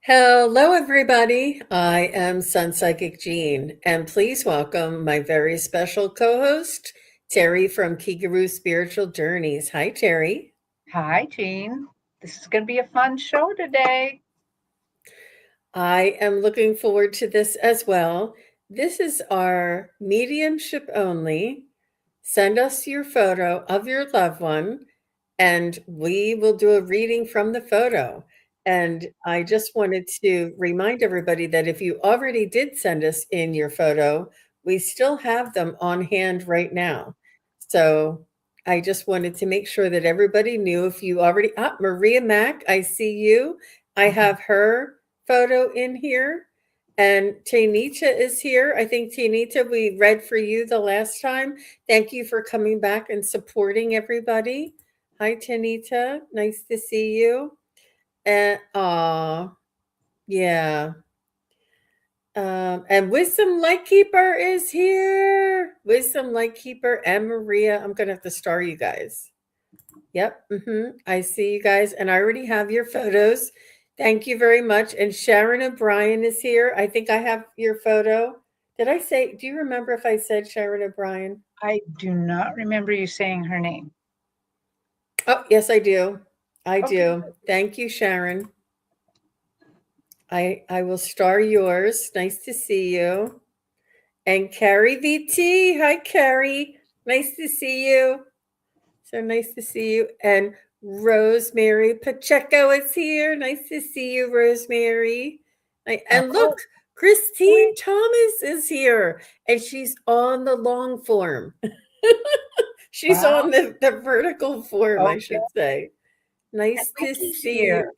Hello, everybody. I am SunPsychic Jean, and please welcome my very special co-host, Terry from Kigaru Spiritual Journeys. Hi, Terry. Hi, Jean. This is going to be a fun show today. I am looking forward to this as well. This is our mediumship only. Send us your photo of your loved one, and we will do a reading from the photo. And I just wanted to remind everybody that if you already did send us in your photo, we still have them on hand right now. So I just wanted to make sure that everybody knew if you already, Maria Mack, I see you. I have her photo in here. And Tanita is here. I think Tanita, we read for you the last time. Thank you for coming back and supporting everybody. Hi, Tanita. Nice to see you. And yeah. And Wisdom Lightkeeper is here. Wisdom Lightkeeper and Maria. I'm gonna have to star you guys. Yep. I see you guys, and I already have your photos. Thank you very much. And Sharon O'Brien is here. I think I have your photo. Did I say? Do you remember if I said Sharon O'Brien? I do not remember you saying her name. Oh, yes, I do. I Okay. do. Thank you, Sharon. I will star yours. Nice to see you. And Carrie VT. Hi, Carrie. Nice to see you. So nice to see you. And Rosemary Pacheco is here. Nice to see you, Rosemary. And look, Christine Thomas is here. And she's on the long form. She's Wow. on the vertical form, I Okay. should say. Nice to Wicky's see here. you.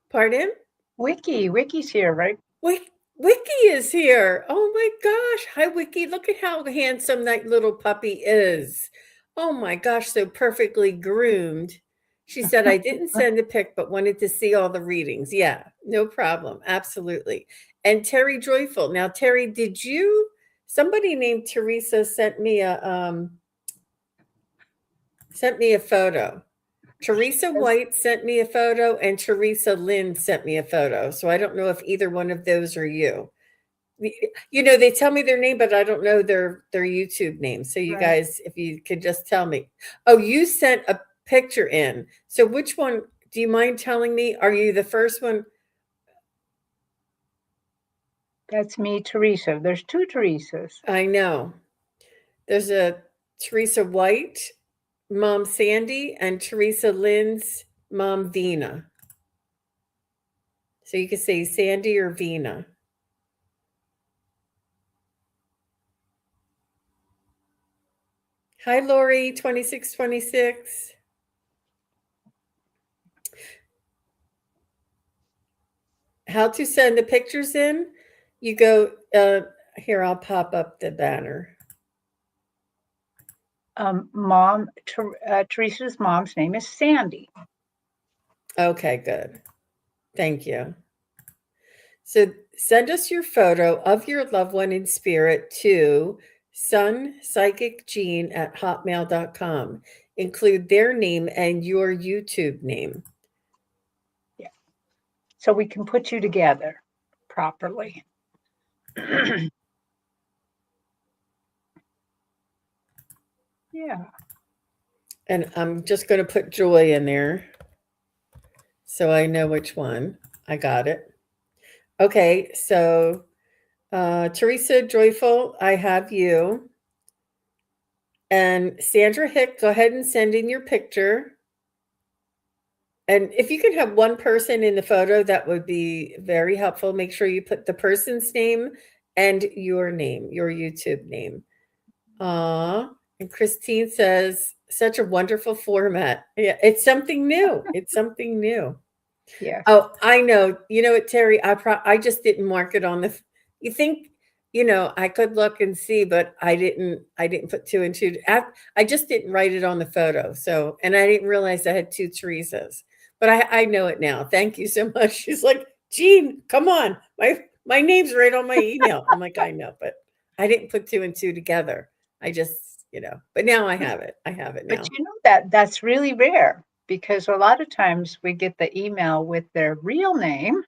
Pardon? Wicky's here, right? Wiki is here. Oh my gosh. Hi, Wiki. Look at how handsome that little puppy is. Oh my gosh, so perfectly groomed. She said, I didn't send a pic, but wanted to see all the readings. Yeah, no problem. Absolutely. And Terry Joyful. Now, Terry, somebody named Teresa sent me a photo. Teresa White sent me a photo and Teresa Lynn sent me a photo. So I don't know if either one of those are you. They tell me their name, but I don't know their YouTube name. So you guys, if you could just tell me. Oh, you sent a picture in. So which one do you mind telling me? Are you the first one? That's me, Teresa. There's two Teresas. I know. There's a Teresa White, Mom Sandy, and Teresa Lynn's Mom Vina. So you could say Sandy or Vina. Hi, Lori, 2626. How to send the pictures in? You go, here, I'll pop up the banner. Teresa's mom's name is Sandy. Okay, good. Thank you. So send us your photo of your loved one in spirit to SunPsychicJean@hotmail.com. Include their name and your YouTube name. Yeah. So we can put you together properly. Yeah. And I'm just going to put Joy in there so I know which one. I got it. Okay, so Teresa Joyful, I have you. And Sandra Hick, go ahead and send in your picture. And if you could have one person in the photo, that would be very helpful. Make sure you put the person's name and your name, your YouTube name. And Christine says, such a wonderful format. Yeah, it's something new. It's something new. Yeah. Oh, I know. You know what, Terry? I just didn't mark it on the. You think, I could look and see, but I didn't. I didn't put two and two. I just didn't write it on the photo. So, and I didn't realize I had two Teresas. But I know it now. Thank you so much. She's like, Jean, come on. My name's right on my email. I'm like, I know, but I didn't put two and two together. I just, but now I have it. I have it now. But that's really rare because a lot of times we get the email with their real name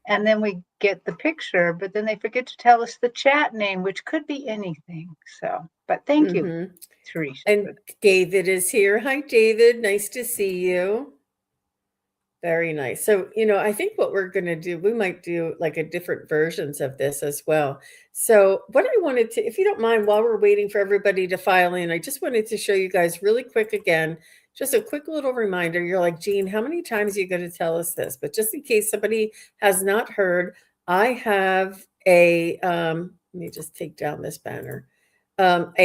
and then we get the picture, but then they forget to tell us the chat name, which could be anything. So, but thank you, Mm-hmm. Teresa. And David is here. Hi, David. Nice to see you. Very nice. So, I think what we're going to do, we might do like a different versions of this as well. So, what I wanted to, if you don't mind, while we're waiting for everybody to file in, I just wanted to show you guys really quick again, just a quick little reminder. You're like, Jean, how many times are you going to tell us this? But just in case somebody has not heard, I have let me just take down this banner. An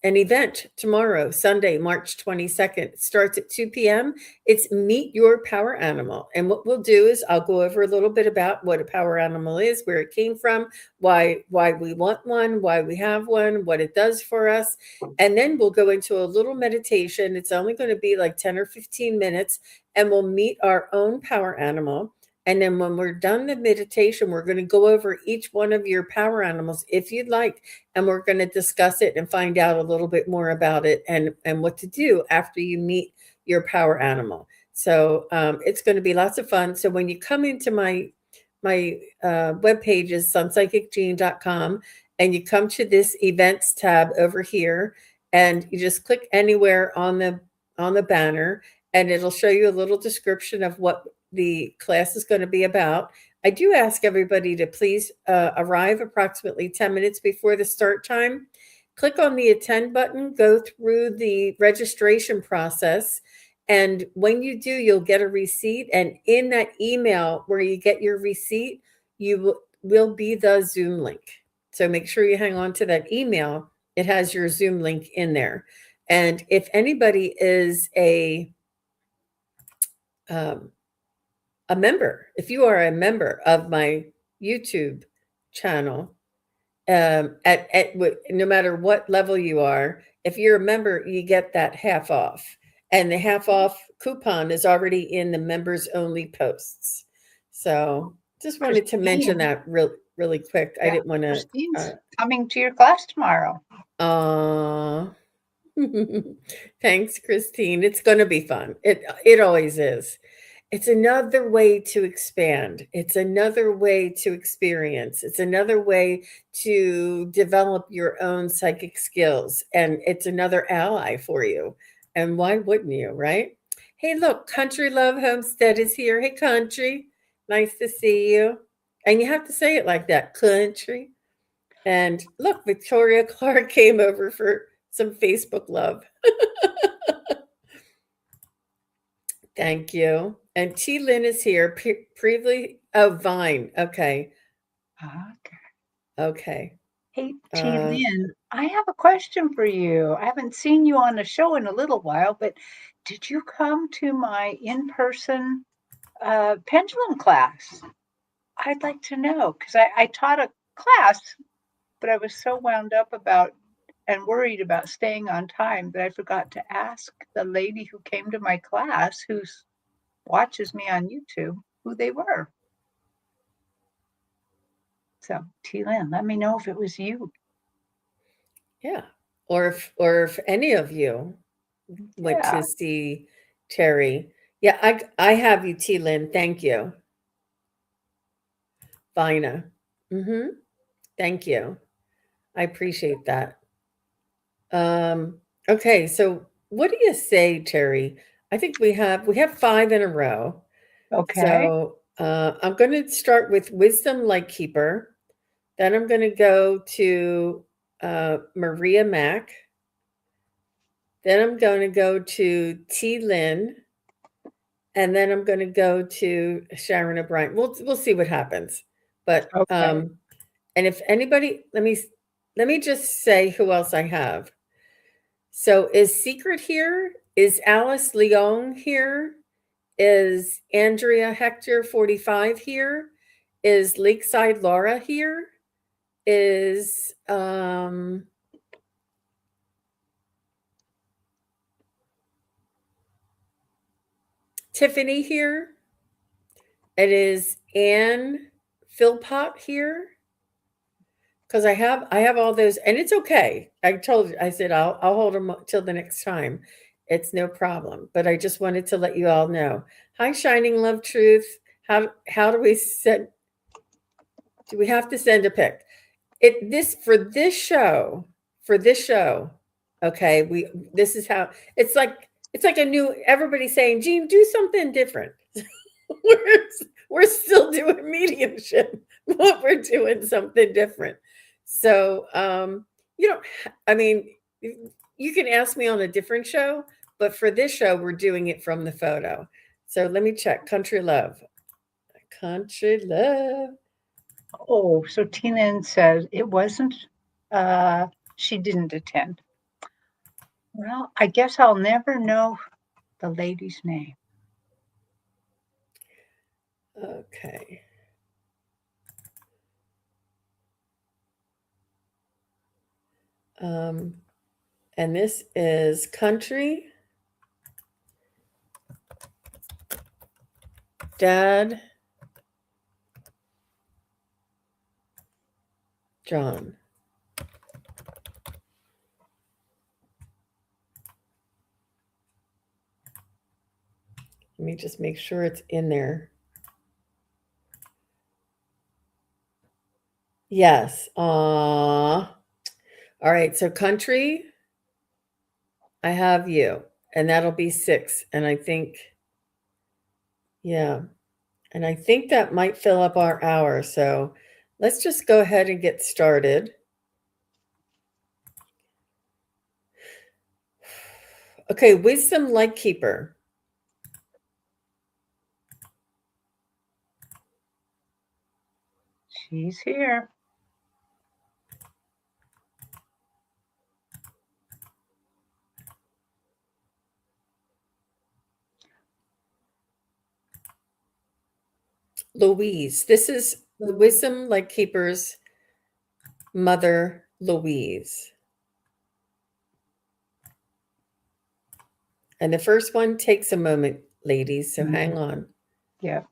event tomorrow, Sunday, March 22nd. It starts at 2 p.m. It's Meet Your Power Animal. And what we'll do is I'll go over a little bit about what a power animal is, where it came from, why we want one, why we have one, what it does for us. And then we'll go into a little meditation. It's only going to be like 10 or 15 minutes, and we'll meet our own power animal. And then when we're done the meditation, we're going to go over each one of your power animals if you'd like, and we're going to discuss it and find out a little bit more about it and what to do after you meet your power animal. So it's going to be lots of fun. So when you come into my webpage is sunpsychicjean.com, and you come to this events tab over here, and you just click anywhere on the banner, and it'll show you a little description of what the class is going to be about. I do ask everybody to please arrive approximately 10 minutes before the start time. Click on the attend button, go through the registration process. And when you do, you'll get a receipt. And in that email where you get your receipt, you will be the Zoom link. So make sure you hang on to that email. It has your Zoom link in there. And if anybody is a member, if you are a member of my YouTube channel, no matter what level you are, if you're a member, you get that half off, and the half off coupon is already in the members only posts. So just wanted to mention that really quick. I didn't want to. Christine's coming to your class tomorrow. Thanks, Christine. It's going to be fun. It always is. It's another way to expand. It's another way to experience. It's another way to develop your own psychic skills. And it's another ally for you. And why wouldn't you, right? Hey, look, Country Love Homestead is here. Hey, Country. Nice to see you. And you have to say it like that, Country. And look, Victoria Clark came over for some Facebook love. Thank you. And T. Lynn is here. Previously, Vine. Okay. Okay. Hey, T. Lynn, I have a question for you. I haven't seen you on the show in a little while, but did you come to my in-person pendulum class? I'd like to know, because I taught a class, but I was so wound up about and worried about staying on time that I forgot to ask the lady who came to my class, who watches me on YouTube, who they were. So, T-Lynn, let me know if it was you. Yeah. Or if any of you went to see Terri. Yeah, I have you, T. Lynn. Thank you. Vina. Thank you. I appreciate that. Okay, so what do you say, Terri? I think we have 5 in a row. Okay. So I'm going to start with Wisdom Lightkeeper. Then I'm going to go to Maria Mack. Then I'm going to go to T. Lynn. And then I'm going to go to Sharon O'Brien. We'll see what happens. But and if anybody, let me just say who else I have. So is Secret here? Is Alice Leong here? Is Andrea Hector 45 here? Is Lakeside Laura here? Is Tiffany here? It is Anne Philpott here? Because I have all those, and it's okay. I told you, I said I'll hold them till the next time. It's no problem. But I just wanted to let you all know. Hi, Shining Love Truth. How do we set? Do we have to send a pic? For this show, okay, this is how it's like a new everybody saying, Gene, do something different. we're, we're still doing mediumship, but we're doing something different. So you don't I mean, you can ask me on a different show, but for this show we're doing it from the photo. So let me check. Country Love. Country Love. Oh, so Tina says it wasn't, she didn't attend. Well, I guess I'll never know the lady's name. Okay. And this is Country Dad John. Let me just make sure it's in there. Yes. All right. So Country, I have you, and that'll be 6. And I think, yeah, and I think that might fill up our hour. So let's just go ahead and get started. Okay, Wisdom Lightkeeper. She's here. Louise. This is the Wisdom Lightkeeper's mother, Louise. And the first one takes a moment, ladies, so hang on. Yeah.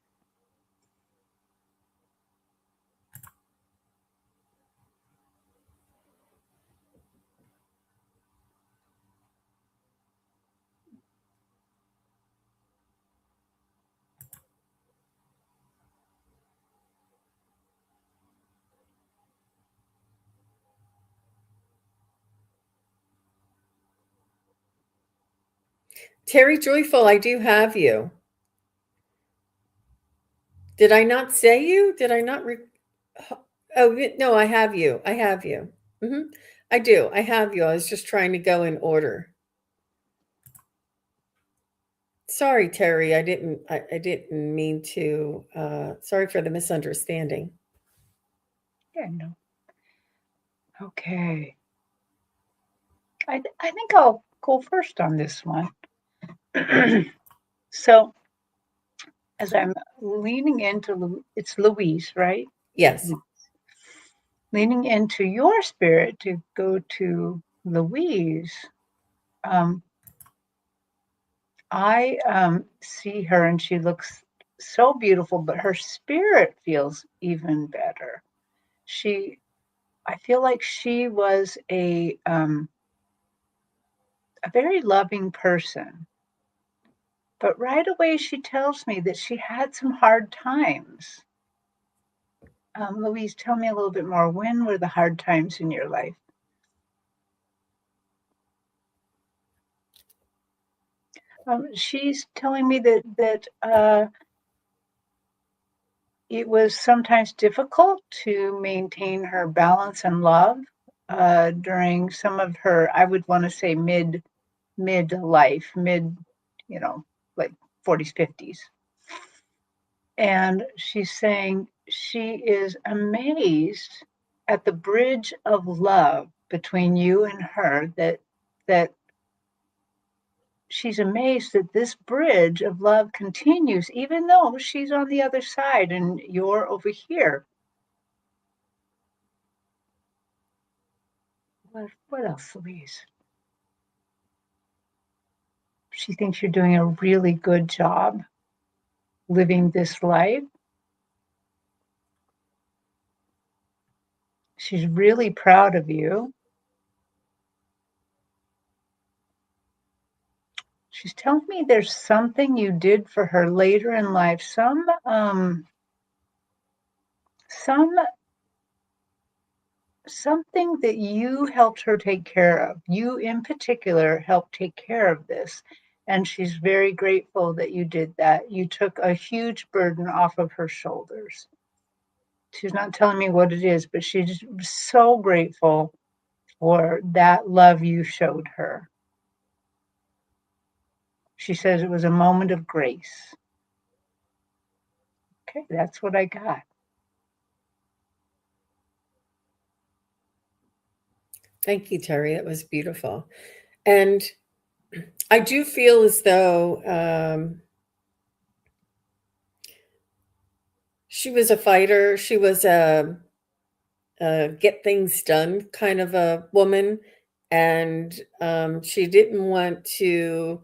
Terry Joyful, I do have you. Did I not say you? Did I not? Oh, no, I have you. I have you. I do. I have you. I was just trying to go in order. Sorry, Terry. I didn't mean to. Sorry for the misunderstanding. Yeah, no. Okay. I think I'll go first on this one. So, as I'm leaning into, it's Louise, right? Yes. Leaning into your spirit to go to Louise, I see her and she looks so beautiful, but her spirit feels even better. I feel like she was a very loving person. But right away, she tells me that she had some hard times. Louise, tell me a little bit more. When were the hard times in your life? She's telling me that it was sometimes difficult to maintain her balance and love during some of her, I would want to say mid-life, like 40s, 50s. And she's saying she is amazed at the bridge of love between you and her, that she's amazed that this bridge of love continues even though she's on the other side and you're over here. What else, Louise? She thinks you're doing a really good job living this life. She's really proud of you. She's telling me there's something you did for her later in life, some something that you helped her take care of. You, in particular, helped take care of this. And she's very grateful that you did that. You took a huge burden off of her shoulders. She's not telling me what it is, but she's so grateful for that love you showed her. She says it was a moment of grace. Okay, that's what I got. Thank you, Terry. It was beautiful. And I do feel as though she was a fighter. She was a get things done kind of a woman. And she didn't want to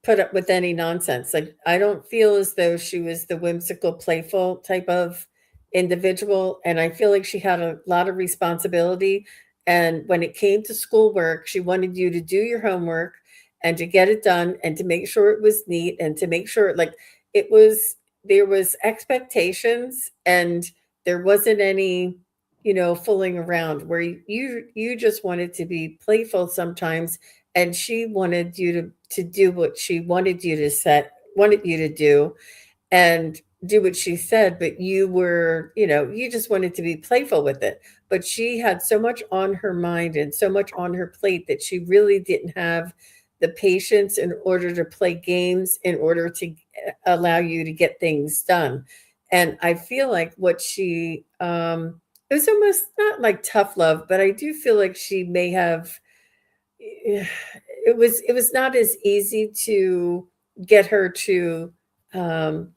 put up with any nonsense. Like, I don't feel as though she was the whimsical, playful type of individual. And I feel like she had a lot of responsibility. And when it came to schoolwork, she wanted you to do your homework and to get it done and to make sure it was neat and to make sure, like, it was, there was expectations and there wasn't any, fooling around where you just wanted to be playful sometimes, and she wanted you to do what she wanted you to do, and do what she said, but you were, you just wanted to be playful with it. But she had so much on her mind and so much on her plate that she really didn't have the patience in order to play games, in order to allow you to get things done. And I feel like what she it was almost not like tough love, but I do feel like she may have, it was not as easy to get her to um,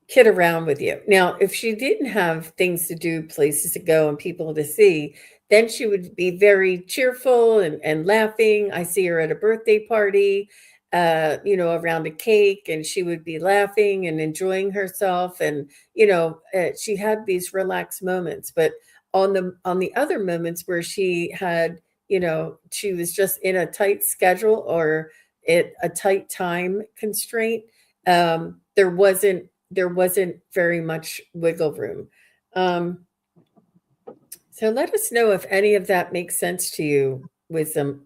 kid around with you. Now, if she didn't have things to do, places to go, and people to see, then she would be very cheerful and laughing. I see her at a birthday party, around a cake, and she would be laughing and enjoying herself. And, she had these relaxed moments. But on the other moments where she had, she was just in a tight schedule or a tight time constraint, there wasn't very much wiggle room. Um, so let us know if any of that makes sense to you. Wisdom.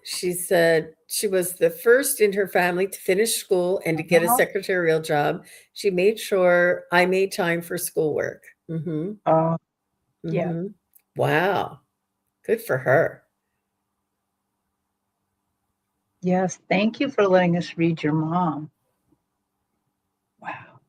She said she was the first in her family to finish school and to get a Uh-huh. secretarial job. She made sure I made time for schoolwork. Mm-hmm. Uh, yeah. Mm-hmm. Wow. Good for her. Yes. Thank you for letting us read your mom. Wow.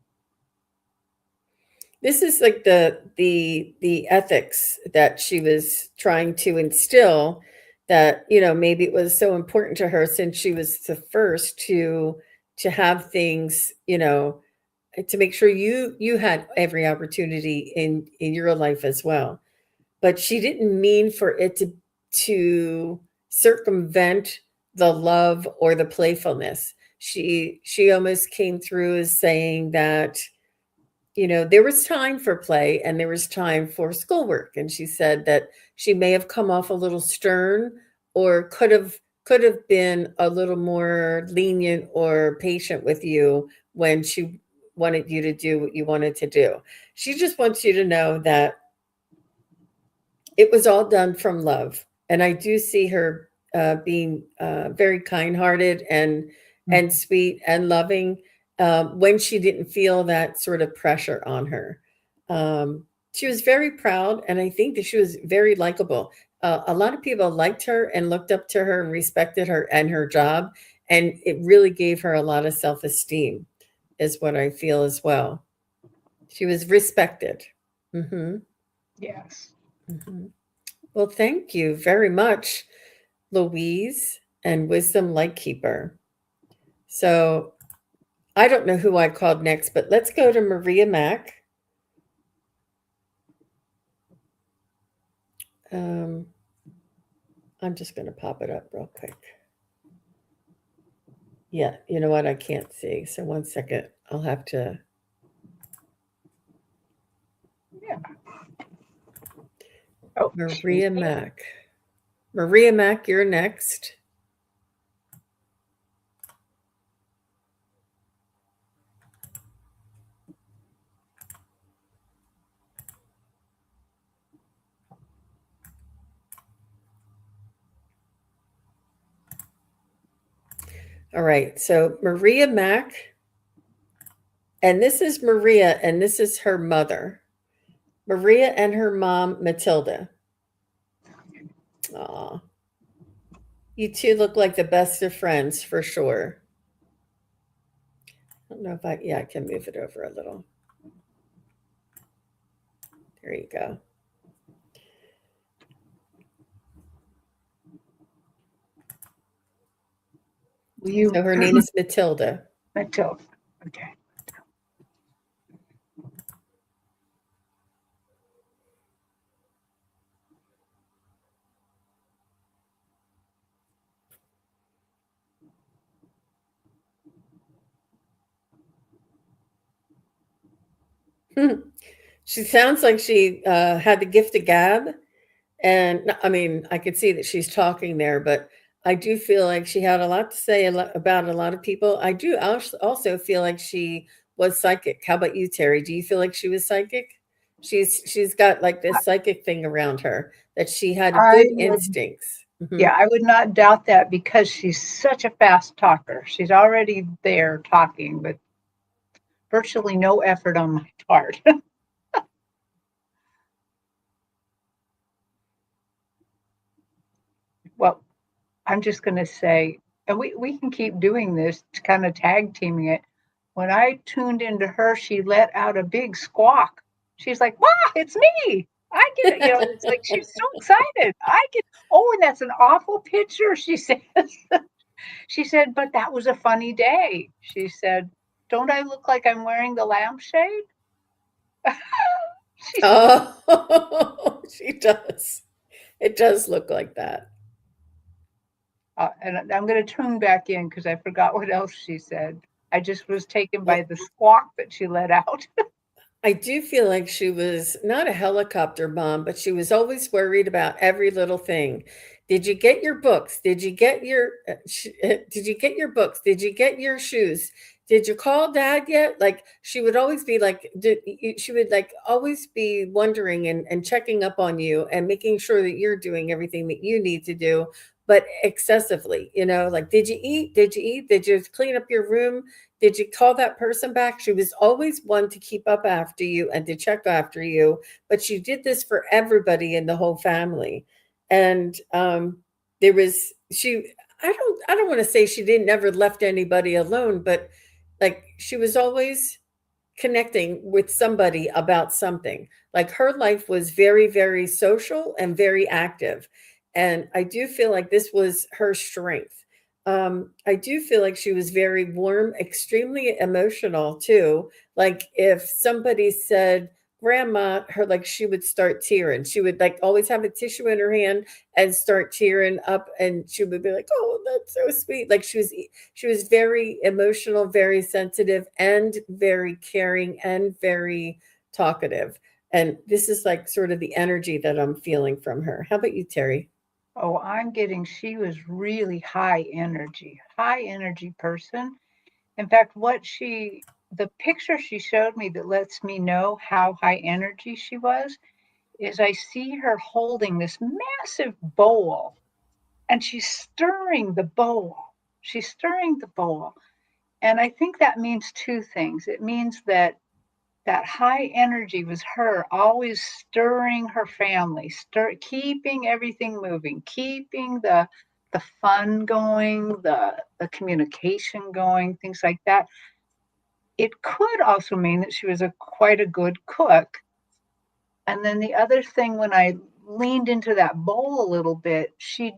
This is like the ethics that she was trying to instill, that, maybe it was so important to her since she was the first to have things, to make sure you had every opportunity in your life as well. But she didn't mean for it to circumvent the love or the playfulness. She almost came through as saying that, there was time for play and there was time for schoolwork. And she said that she may have come off a little stern, or could have been a little more lenient or patient with you when she wanted you to do what you wanted to do. She just wants you to know that it was all done from love. And I do see her being very kind-hearted Mm. and sweet and loving, when she didn't feel that sort of pressure on her. She was very proud, and I think that she was very likable. A lot of people liked her and looked up to her and respected her and her job, and it really gave her a lot of self-esteem, is what I feel as well. She was respected. Hmm. Yes. Hmm. Well, thank you very much, Louise and Wisdom Lightkeeper. So I don't know who I called next, but let's go to Maria Mack. Um, I'm just going to pop it up real quick. Yeah, you know what? I can't see. So one second. I'll have to. Yeah. Oh, excuse Maria me. Mack. Maria Mack, you're next. All right. So Maria Mack, and this is Maria, and this is her mother. Maria and her mom, Matilda. Aw. You two look like the best of friends for sure. I don't know if yeah, I can move it over a little. There you go. So her name is Matilda. Matilda. Okay. She sounds like she had the gift of gab. And I mean, I could see that she's talking there, but I do feel like she had a lot to say about a lot of people. I do also feel like she was psychic. How about you, Terri? Do you feel like she was psychic? She's got like this psychic thing around her that she had I good would, instincts. Mm-hmm. yeah, I would not doubt that because she's such a fast talker. She's already there talking, but virtually no effort on my part. Well, I'm just going to say, and we can keep doing this, kind of tag teaming it. When I tuned into her, she let out a big squawk. She's like, "Wow, it's me! I get it." It's like she's so excited. I get. Oh, and that's an awful picture. She says. She said, "But that was a funny day." She said, "Don't I look like I'm wearing the lampshade?" She Oh, she does. It does look like that. And I'm going to tune back in because I forgot what else she said. I just was taken by Well, the squawk that she let out. I do feel like she was not a helicopter mom, but she was always worried about every little thing. Did you get your books? Did you get your did you get your books? Did you get your shoes? Did you call dad yet? Like she would always be like she would like always be wondering and checking up on you and making sure that you're doing everything that you need to do, but excessively, like did you eat? Did you eat? Did you clean up your room? Did you call that person back? She was always one to keep up after you and to check after you, but she did this for everybody in the whole family. And there was she. I don't want to say she didn't never left anybody alone, but like she was always connecting with somebody about something. Like her life was very, very social and very active. And I do feel like this was her strength. I do feel like she was very warm, extremely emotional too. Like if somebody said, Grandma, her like she would start tearing. She would like always have a tissue in her hand and start tearing up, and she would be like, "Oh, that's so sweet." Like she was very emotional, very sensitive, and very caring and very talkative. And this is like sort of the energy that I'm feeling from her. How about you, Terri? Oh, she was really high energy person. In fact, the picture she showed me that lets me know how high energy she was is I see her holding this massive bowl and she's stirring the bowl. She's stirring the bowl. And I think that means two things. It means that high energy was her always stirring her family, keeping everything moving, keeping the fun going, the communication going, things like that. It could also mean that she was quite a good cook. And then the other thing, when I leaned into that bowl a little bit, she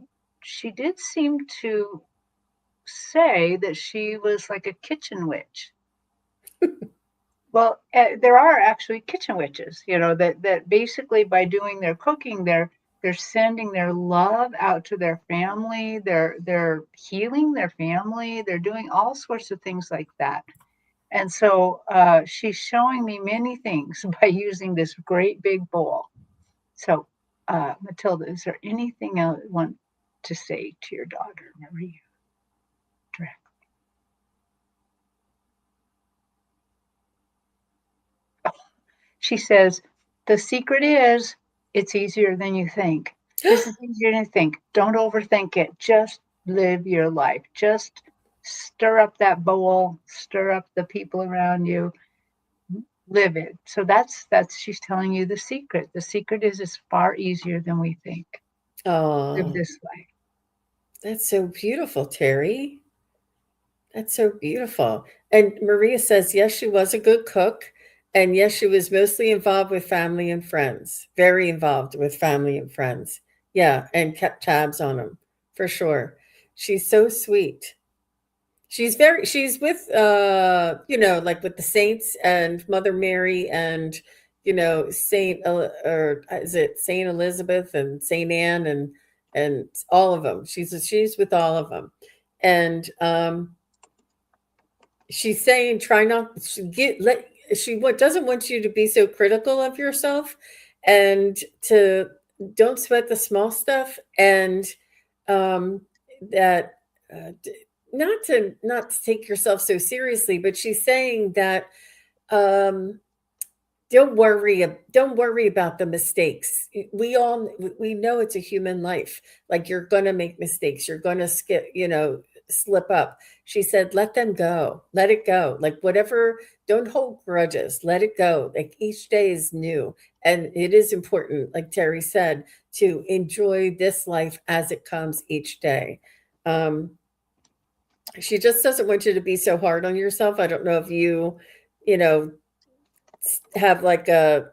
did seem to say that she was like a kitchen witch. Well, there are actually kitchen witches, that basically by doing their cooking, they're sending their love out to their family. They're healing their family. They're doing all sorts of things like that. And so she's showing me many things by using this great big bowl. So, Matilda, is there anything else you want to say to your daughter, Maria? She says, the secret is it's easier than you think. This is easier than you think. Don't overthink it. Just live your life. Just stir up that bowl, stir up the people around you, live it. So that's she's telling you the secret. The secret is it's far easier than we think. Live Oh, this way. that's so beautiful, Terri. That's so beautiful. And Maria says, yes, she was a good cook. And yes, she was mostly involved with family and friends, very involved with family and friends. Yeah, and kept tabs on them for sure. She's so sweet. She's with like with the saints and Mother Mary and or is it Saint Elizabeth and Saint Anne and all of them. She's with all of them. And she's saying try not she get let she what doesn't want you to be so critical of yourself and to don't sweat the small stuff and um that not to take yourself so seriously, but she's saying that um don't worry about the mistakes. We know it's a human life. Like you're going to make mistakes, you're going to slip up. She said let them go, let it go, like whatever. Don't hold grudges, let it go. Like each day is new, and it is important, like Terri said, to enjoy this life as it comes each day. um she just doesn't want you to be so hard on yourself. I don't know if you know have like a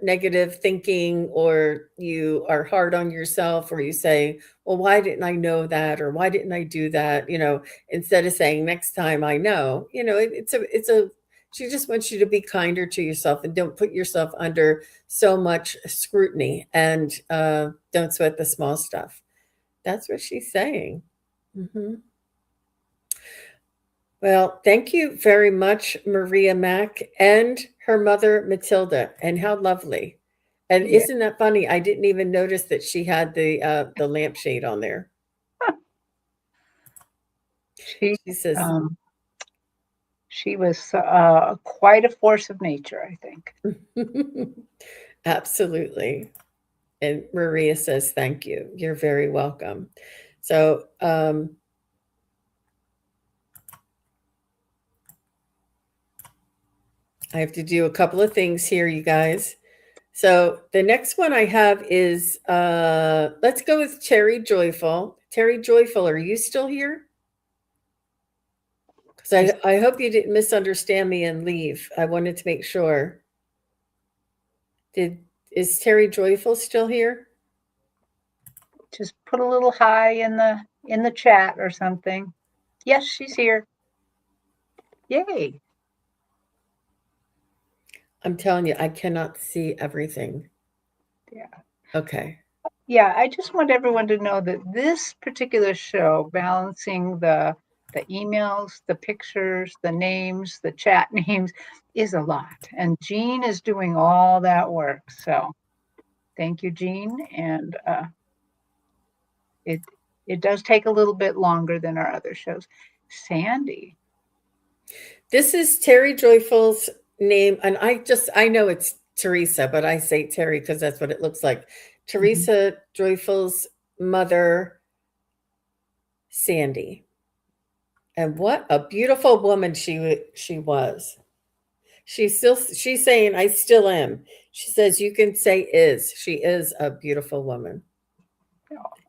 negative thinking, or you are hard on yourself, or you say, well, why didn't I know that, or why didn't I do that, instead of saying next time I know. It's a she just wants you to be kinder to yourself and don't put yourself under so much scrutiny, and don't sweat the small stuff. That's what she's saying. Hmm. Well, thank you very much, Maria Mack, and her mother, Matilda. And how lovely. And Yeah. isn't that funny? I didn't even notice that she had the lampshade on there. She She says, um she was quite a force of nature, I think. absolutely. And Maria says, thank you. You're very welcome. So I have to do a couple of things here, you guys. So the next one I have is let's go with Terri Joyful. Terri Joyful, are you still here? Because I hope you didn't misunderstand me and leave. I wanted to make sure. Did is Terri Joyful still here? Just put a little hi in the chat or something. Yes, she's here. Yay. I'm telling you, I cannot see everything. Yeah. Okay. Yeah, I just want everyone to know that this particular show, balancing the emails, the pictures, the names, the chat names, is a lot. And Jean is doing all that work. So thank you, Jean. And it it does take a little bit longer than our other shows. Sandy. This is Terri Joyful's name, and I know it's Teresa, but I say Terri because that's what it looks like. Mhm. Teresa Joyful's mother, Sandy. And what a beautiful woman she was. She's saying I still am. She says you can say is. She is a beautiful woman.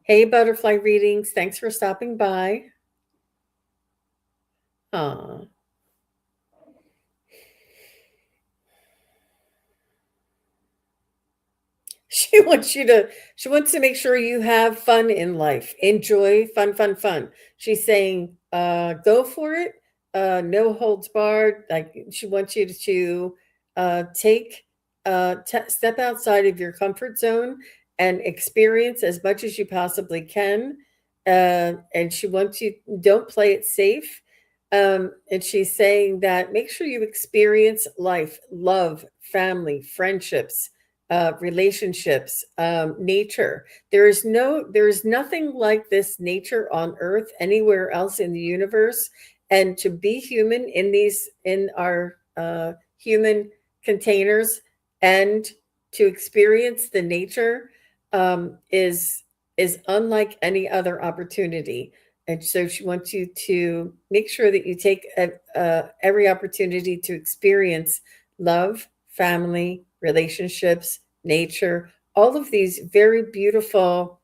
Hey, butterfly readings. Thanks for stopping by. Aw. She wants to make sure you have fun in life. Enjoy fun, fun, fun. She's saying, go for it. No holds barred. Like she wants you to take step outside of your comfort zone and experience as much as you possibly can. And she wants you don't play it safe. And she's saying that make sure you experience life, love, family, friendships, relationships, nature. There is nothing like this nature on Earth anywhere else in the universe. And to be human in our human containers and to experience the nature is unlike any other opportunity. And so she wants you to make sure that you take every opportunity to experience love, family, relationships, nature, all of these very beautiful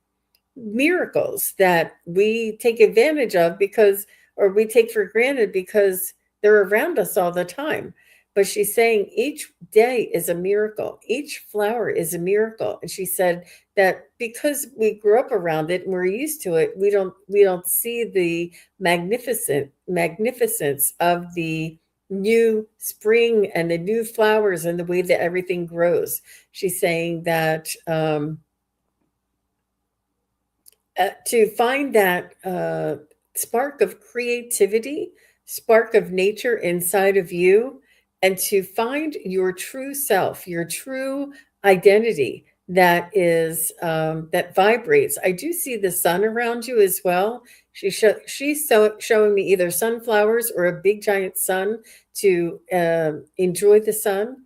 miracles that we take advantage of because, or we take for granted because they're around us all the time. But she's saying each day is a miracle, each flower is a miracle. And she said that because we grew up around it and we're used to it, we don't see the magnificence of the new spring and the new flowers and the way that everything grows. She's saying that to find that spark of creativity, spark of nature inside of you, and to find your true self, your true identity that vibrates. I do see the sun around you as well. She's showing me either sunflowers or a big giant sun to enjoy the sun.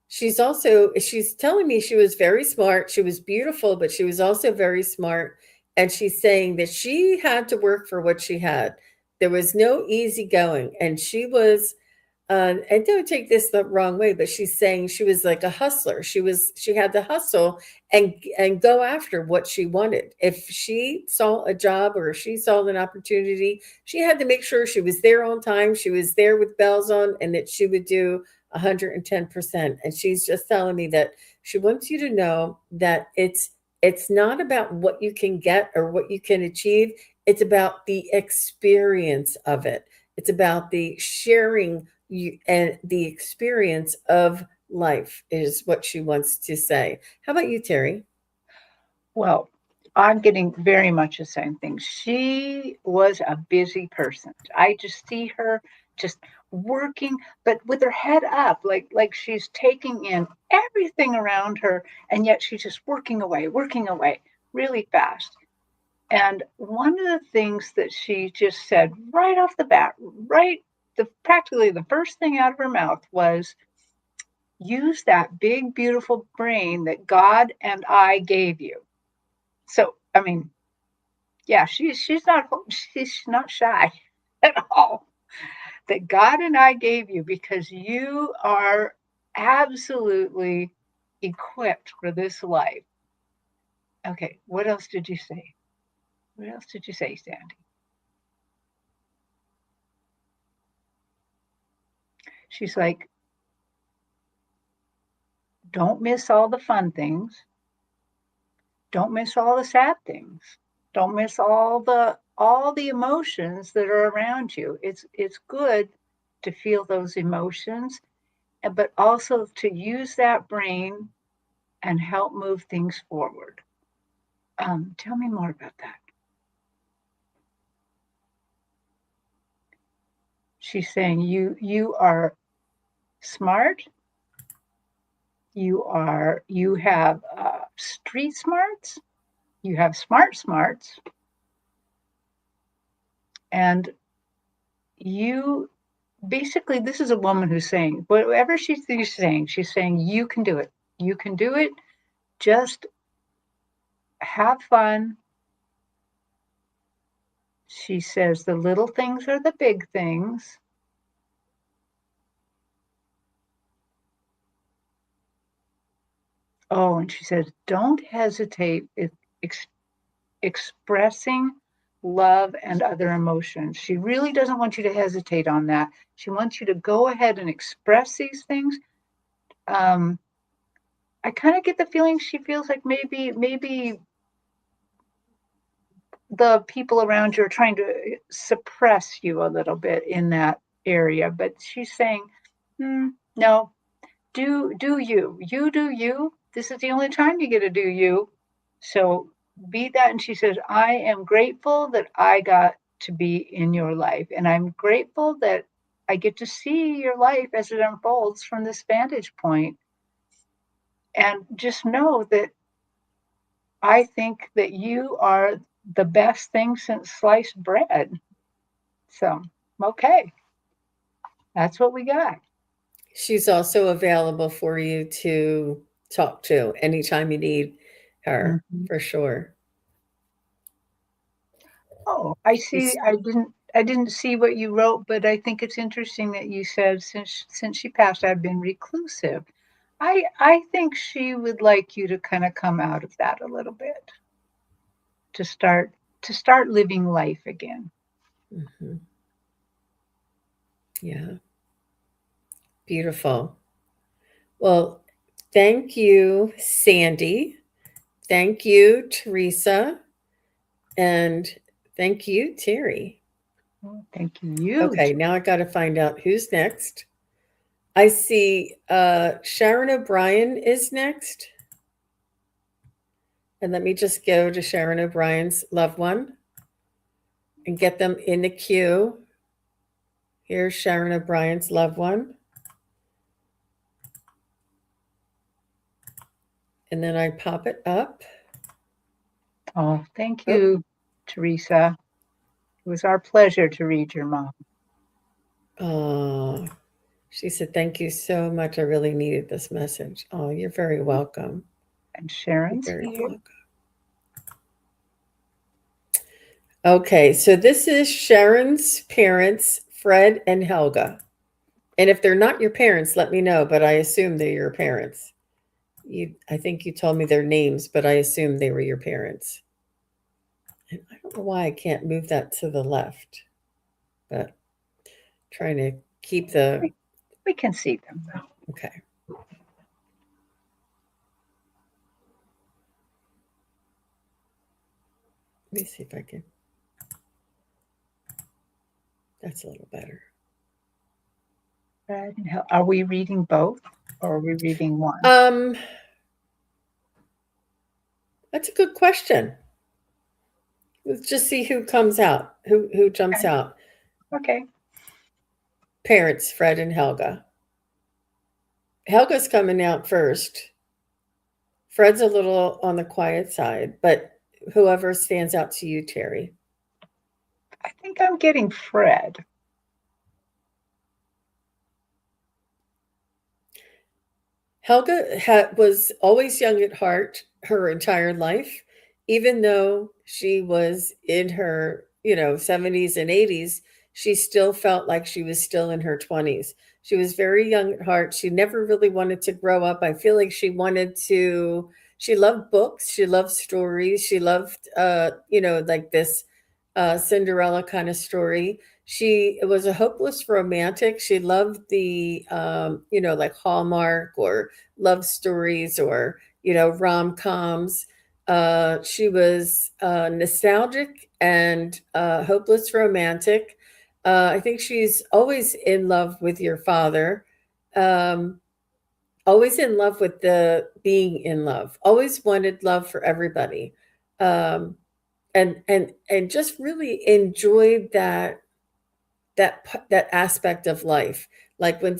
She's telling me she was very smart. She was beautiful, but she was also very smart. And she's saying that she had to work for what she had. There was no easy going. And and don't take this the wrong way, but she's saying she was like a hustler. She had to hustle and go after what she wanted. If she saw a job or if she saw an opportunity, she had to make sure she was there on time, she was there with bells on, and that she would do 110%. And she's just telling me that she wants you to know that it's not about what you can get or what you can achieve. It's about the experience of it. It's about the sharing you and the experience of life is what she wants to say. How about you, Terri? Well, I'm getting very much the same thing. She was a busy person. I just see her just working, but with her head up, like she's taking in everything around her, and yet she's just working away really fast. And one of the things that she just said right off the bat, right the practically the first thing out of her mouth was, use that big beautiful brain that God and I gave you. So, I mean, yeah, she's not shy at all. That God and I gave you because you are absolutely equipped for this life. Okay, what else did you say? What else did you say, Sandy? She's like, don't miss all the fun things. Don't miss all the sad things. Don't miss all the emotions that are around you. It's good to feel those emotions, but also to use that brain and help move things forward. Tell me more about that. She's saying you are smart. You have street smarts. You have smart smarts, and you basically, this is a woman who's saying whatever she's saying you can do it. You can do it. Just have fun. She says the little things are the big things. Oh, and she says, don't hesitate expressing love and other emotions. She really doesn't want you to hesitate on that. She wants you to go ahead and express these things. I kind of get the feeling she feels like maybe the people around you are trying to suppress you a little bit in that area, but she's saying, no, do you do you. This is the only time you get to do you. So be that. And she says, I am grateful that I got to be in your life, and I'm grateful that I get to see your life as it unfolds from this vantage point. And just know that I think that you are the best thing since sliced bread. So, okay, that's what we got. She's also available for you to talk to anytime you need her, Mhm. for sure. Oh, I see. I didn't see what you wrote, but I think it's interesting that you said since she passed, I've been reclusive. I think she would like you to kind of come out of that a little bit to start living life again. Mhm. Yeah, beautiful. Well, thank you, Sandy. Thank you, Teresa. And thank you, Terri. Well, thank you. Okay, now I got to find out who's next. I see Sharon O'Brien is next. And let me just go to Sharon O'Brien's loved one and get them in the queue. Here's Sharon O'Brien's loved one. And then I pop it up. Oh, thank you, Teresa. It was our pleasure to read your mom. Oh, she said, thank you so much. I really needed this message. Oh, you're very welcome. And You're Sharon's very here. welcome. Okay, so this is Sharon's parents, Fred and Helga. And if they're not your parents, let me know, but I assume they're your parents. I think you told me their names, but I assume they were your parents. And I don't know why I can't move that to the left, but trying to keep the We can see them though. okay. Let me see if I can. That's a little better. Are we reading both or are we reading one? That's a good question. Let's just see who comes out, who jumps Okay. out. Okay. Parents, Fred and Helga. Helga's coming out first. Fred's a little on the quiet side, but whoever stands out to you, Terri. I think I'm getting Fred. Helga was always young at heart her entire life, even though she was in her, 70s and 80s, she still felt like she was still in her 20s. She was very young at heart. She never really wanted to grow up. I feel like she loved books, she loved stories, she loved, like this Cinderella kind of story. She was a hopeless romantic. She loved the, like Hallmark or love stories or, rom coms. She was nostalgic and hopeless romantic. I think she's always in love with your father. Um, Always in love with the being in love. Always wanted love for everybody. Um, and just really enjoyed that aspect of life. Like when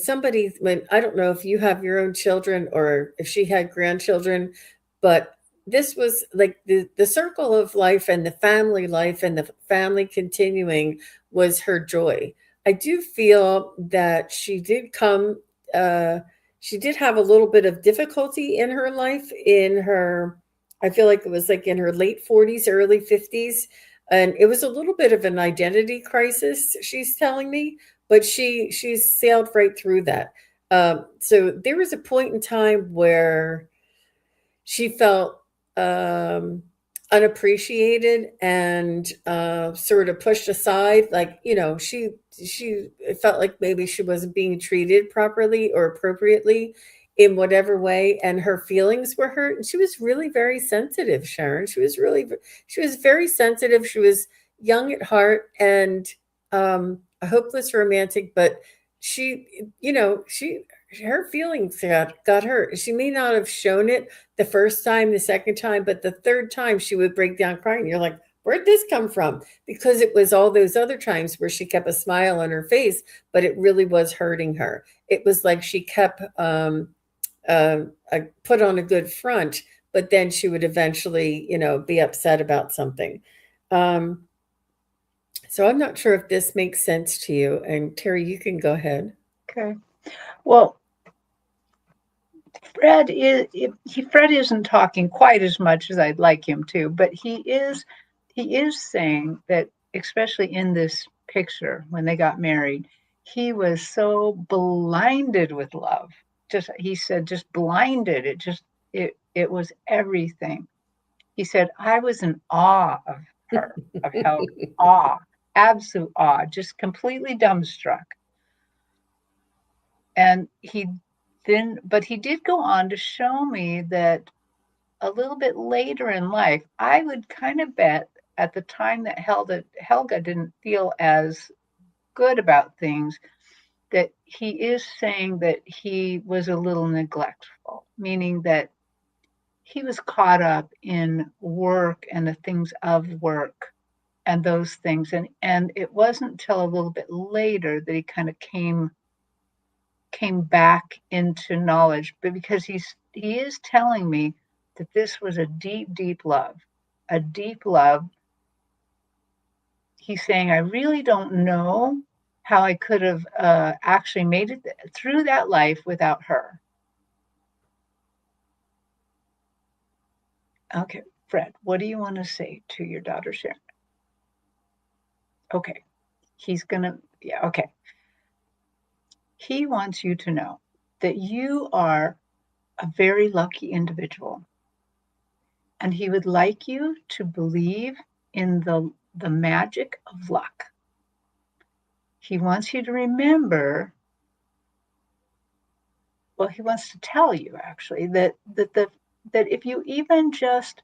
I don't know if you have your own children or if she had grandchildren, but this was like the circle of life and the family life and the family continuing was her joy. I do feel that uh she did have a little bit of difficulty in her life in her I feel like it was like in her late 40s, early 50s, and it was a little bit of an identity crisis, she's telling me, but she sailed right through that. So there was a point in time where she felt um, unappreciated and sort of pushed aside. Like she felt like maybe she wasn't being treated properly or appropriately in whatever way, and her feelings were hurt. And she was really very sensitive, Sharon. She was very sensitive. She was young at heart and a hopeless romantic, but she, she her feelings got hurt. She may not have shown it the first time, the second time, but the third time she would break down crying. You're like, where'd this come from? Because it was all those other times where she kept a smile on her face, but it really was hurting her. It was like she kept put on a good front, but then she would eventually, be upset about something. Um, so I'm not sure if this makes sense to you. And Terri, you can go ahead. Okay. Well, Fred isn't talking quite as much as I'd like him to, but he is saying that especially in this picture when they got married, he was so blinded with love. Just he said, just blinded. It was everything. He said, I was in awe of her, of how awe, absolute awe, just completely dumbstruck. And but he did go on to show me that a little bit later in life, I would kind of bet at the time that Helga didn't feel as good about things, that he is saying that he was a little neglectful, meaning that he was caught up in work and the things of work and those things. And it wasn't until a little bit later that he kind of came back into knowledge, but because he is telling me that this was a deep, deep love, a deep love. He's saying, I really don't know how I could have actually made it through that life without her. Okay, Fred, what do you want to say to your daughter, Sharon? Okay, yeah, okay. He wants you to know that you are a very lucky individual. And he would like you to believe in the magic of luck. He wants you to remember, well, he wants to tell you actually that if you even just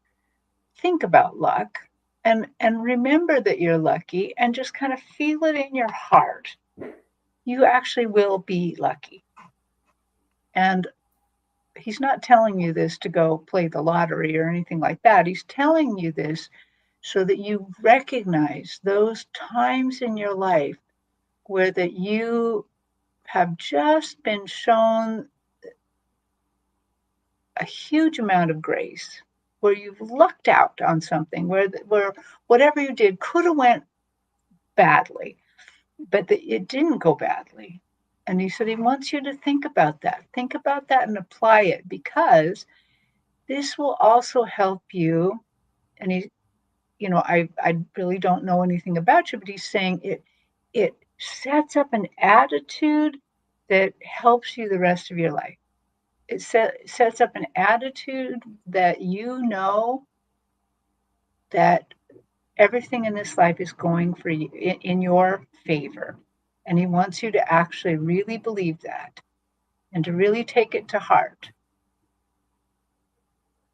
think about luck and remember that you're lucky and just kind of feel it in your heart, you actually will be lucky. And he's not telling you this to go play the lottery or anything like that. He's telling you this so that you recognize those times in your life where that you have just been shown a huge amount of grace, where you've lucked out on something, where whatever you did could have went badly, but it didn't go badly. And he said he wants you to think about that. Think about that and apply it, because this will also help you. And I really don't know anything about you, but he's saying it sets up an attitude that helps you the rest of your life. It sets up an attitude that you know that everything in this life is going for you in your favor. And he wants you to actually really believe that and to really take it to heart.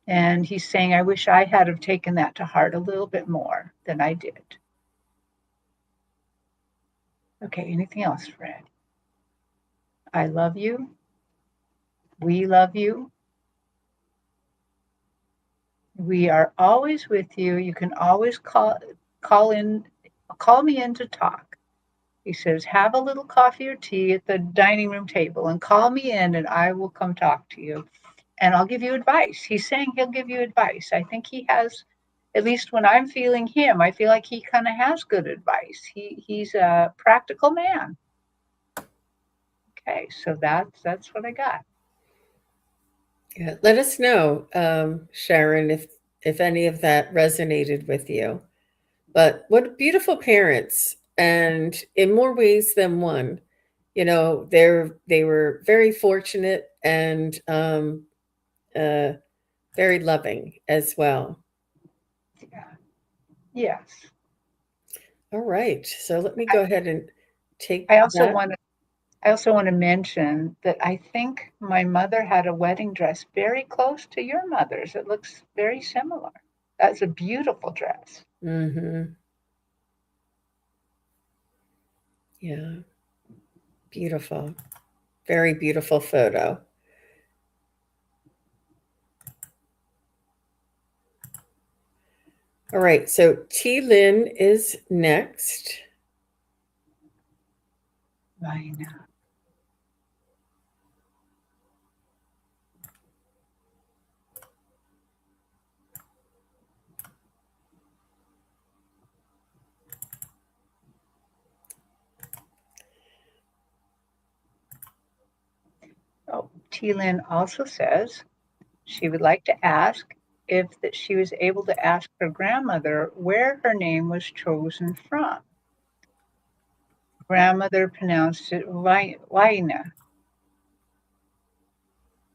And he's saying, I wish I had have taken that to heart a little bit more than I did. Okay, anything else, Fred? I love you. We love you. We are always with you. You can always call me in to talk. He says, have a little coffee or tea at the dining room table and call me in and I will come talk to you. And I'll give you advice. He's saying he'll give you advice. I think he has, at least when I'm feeling him, I feel like he kind of has good advice. He's a practical man. Okay, so that's what I got. Yeah, let us know, Sharon, if any of that resonated with you. But what beautiful parents, and in more ways than one. They were very fortunate and uh, very loving as well. Yeah. Yes. All right, so let me go ahead and take I also that. want to I also want to mention that I think my mother had a wedding dress very close to your mother's. It looks very similar. That's a beautiful dress. Mm-hmm. Yeah, beautiful, very beautiful photo. All right, so T. Lynn is next. I know. Oh, T. Lynn also says she would like to ask if that she was able to ask her grandmother where her name was chosen from. Grandmother pronounced it Lina.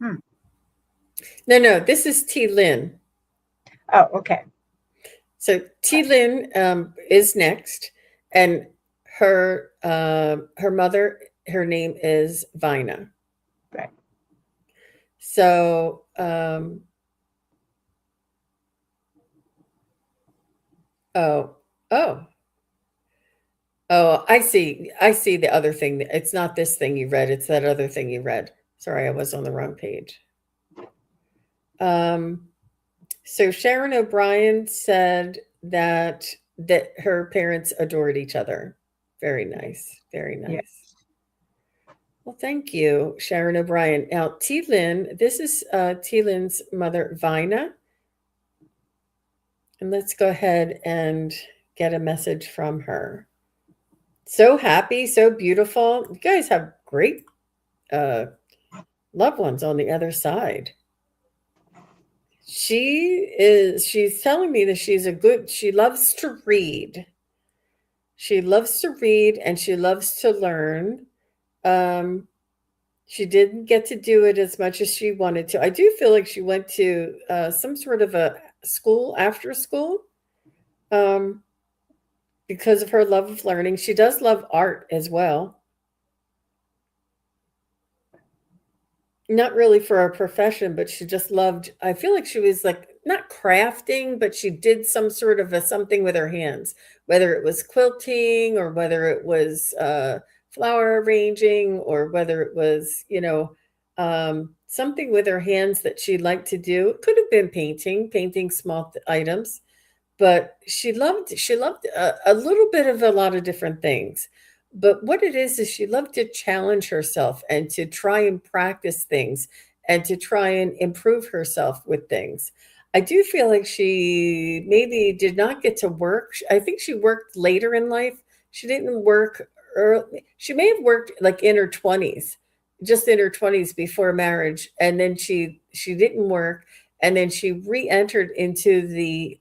Hmm. No, this is T. Lynn. Oh, okay. So T. Lynn is next, and her mother, her name is Vina. Right. So oh oh oh, I see. I see the other thing. It's not this thing you read. It's that other thing you read. Sorry, I was on the wrong page. Um, so Sharon O'Brien said that her parents adored each other. Very nice. Very Yeah. nice. Well, thank you, Sharon O'Brien. Now, T. Lynn, this is T. Lynn's mother, Vina. And let's go ahead and get a message from her. So happy, so beautiful. You guys have great uh, loved ones on the other side. She's telling me that she loves to read. She loves to read and she loves to learn. Um, she didn't get to do it as much as she wanted to. I do feel like she went to some sort of a school after school um, because of her love of learning. She does love art as well. Not really for a profession, but she just loved, I feel like she was like not crafting, but she did some sort of a something with her hands, whether it was quilting or whether it was flower arranging or whether it was, something with her hands that she liked to do. It could have been painting small items, but she loved a little bit of a lot of different things. But what it is she loved to challenge herself and to try and practice things and to try and improve herself with things. I do feel like she maybe did not get to work. I think she worked later in life. She didn't work early. She may have worked like in her 20s, just in her 20s before marriage, and then she didn't work, and then she re-entered into the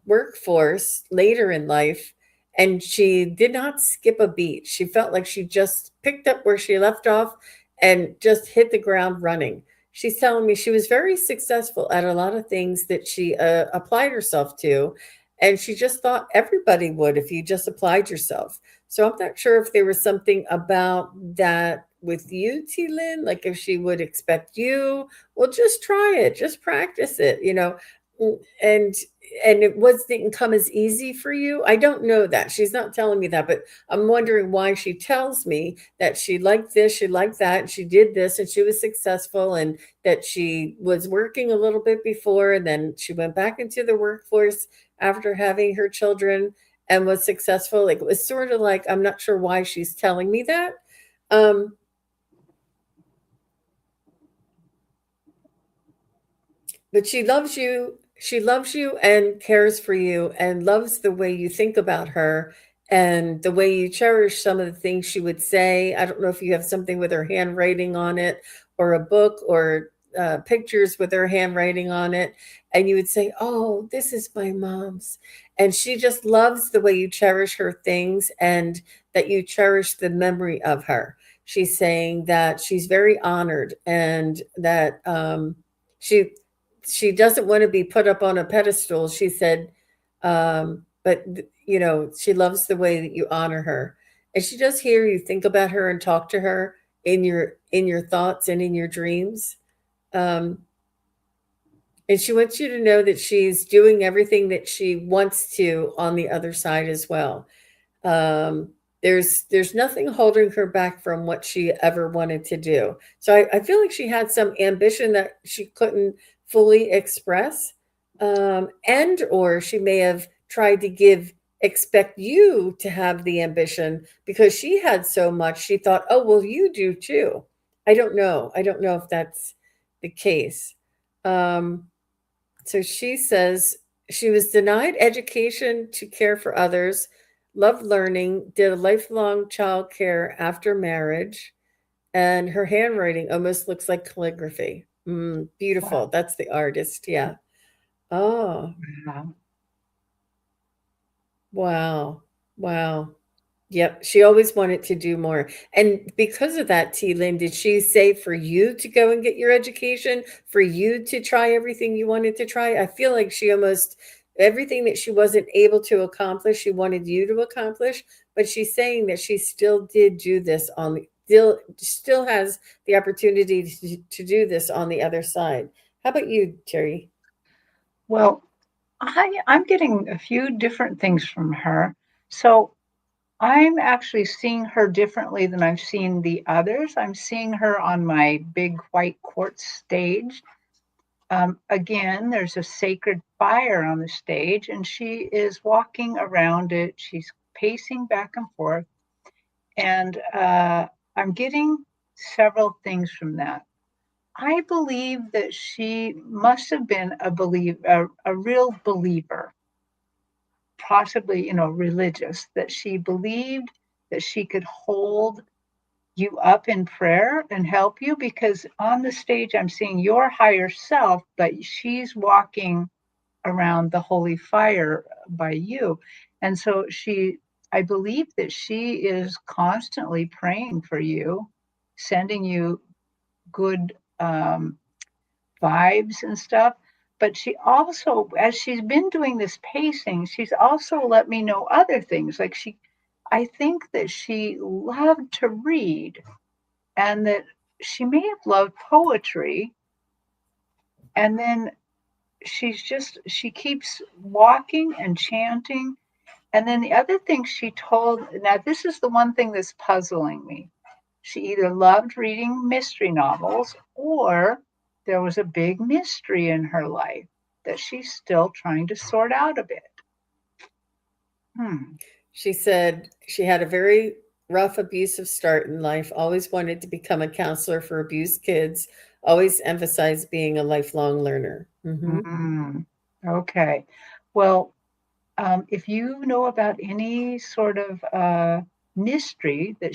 workforce later in life, and she did not skip a beat. She felt like she just picked up where she left off and just hit the ground running. She's telling me she was very successful at a lot of things that she applied herself to, and she just thought everybody would if you just applied yourself. So I'm not sure if there was something about that with you, T. Lynn, like if she would expect you, well, just try it, just practice it, and it didn't come as easy for you. I don't know that. She's not telling me that, but I'm wondering why she tells me that she liked this, she liked that, and she did this, and she was successful, and that she was working a little bit before, and then she went back into the workforce after having her children and was successful. Like it was sort of like I'm not sure why she's telling me that. Um, but she loves you and cares for you and loves the way you think about her and the way you cherish some of the things she would say. I don't know if you have something with her handwriting on it or a book or pictures with her handwriting on it, and you would say, oh, this is my mom's. And she just loves the way you cherish her things and that you cherish the memory of her. She's saying that she's very honored and that she she doesn't want to be put up on a pedestal. She said, but she loves the way that you honor her, and she does hear you think about her and talk to her in your thoughts and in your dreams. Um, and she wants you to know that she's doing everything that she wants to on the other side as well. Um, there's nothing holding her back from what she ever wanted to do. So I feel like she had some ambition that she couldn't fully express, and or she may have tried to expect you to have the ambition because she had so much. She thought, oh well, you do too. I don't know if that's the case. Um, so she says she was denied education to care for others, loved learning, did a lifelong child care after marriage, and her handwriting almost looks like calligraphy. Wow. Beautiful. That's the artist. Yeah. Oh, Yeah. wow. Wow. Yep, she always wanted to do more. And because of that, T. Lynn, did she say for you to go and get your education, for you to try everything you wanted to try? I feel like she almost everything that she wasn't able to accomplish, she wanted you to accomplish, but she's saying that she still did do this on the still has the opportunity to do this on the other side. How about you, Terry? Well, I'm getting a few different things from her. So I'm actually seeing her differently than I've seen the others. I'm seeing her on my big white quartz stage. Again, there's a sacred fire on the stage, and she is walking around it. She's pacing back and forth, and I'm getting several things from that. I believe that she must have been a real believer, possibly, religious, that she believed that she could hold you up in prayer and help you, because on the stage I'm seeing your higher self, but she's walking around the holy fire by you. And so I believe that she is constantly praying for you, sending you good vibes and stuff. But she also, as she's been doing this pacing, she's also let me know other things. Like I think that she loved to read, and that she may have loved poetry. And then she keeps walking and chanting. And then the other thing she told, now this is the one thing that's puzzling me. She either loved reading mystery novels, or there was a big mystery in her life that she's still trying to sort out a bit. Hmm. She said she had a very rough, abusive start in life, always wanted to become a counselor for abused kids, always emphasized being a lifelong learner. Mm. Okay. Well, if you know about any sort of mystery that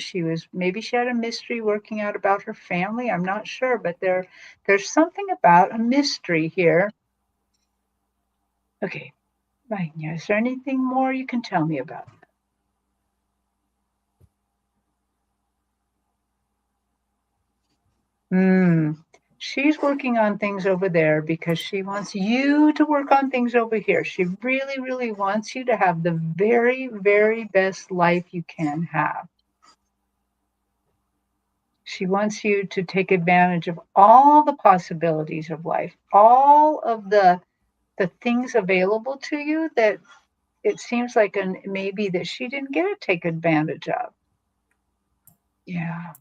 maybe she had a mystery working out about her family. I'm not sure, but there's something about a mystery here. Okay, right. Yeah. Is there anything more you can tell me about? Hmm. She's working on things over there because she wants you to work on things over here. She really, really wants you to have the very, very best life you can have. She wants you to take advantage of all the possibilities of life, all of the things available to you that it seems like maybe that she didn't get to take advantage of. Yeah.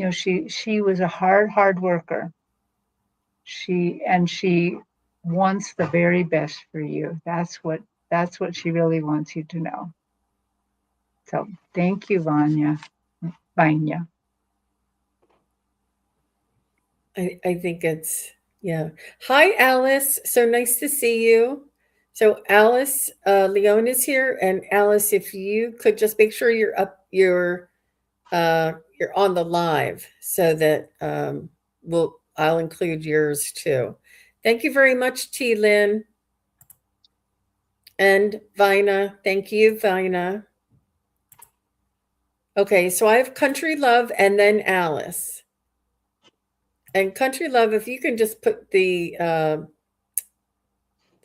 She was a hard worker. She wants the very best for you. That's what she really wants you to know. So thank you, Vanya. I think it's, yeah. Hi, Alice. So nice to see you. So Alice, Leon is here, and Alice, if you could just make sure you're on the live so that I'll include yours too. Thank you very much, T. Lynn and Vina. Thank you, Vina. Okay, so I have Country Love and then Alice. And Country Love, if you can just put the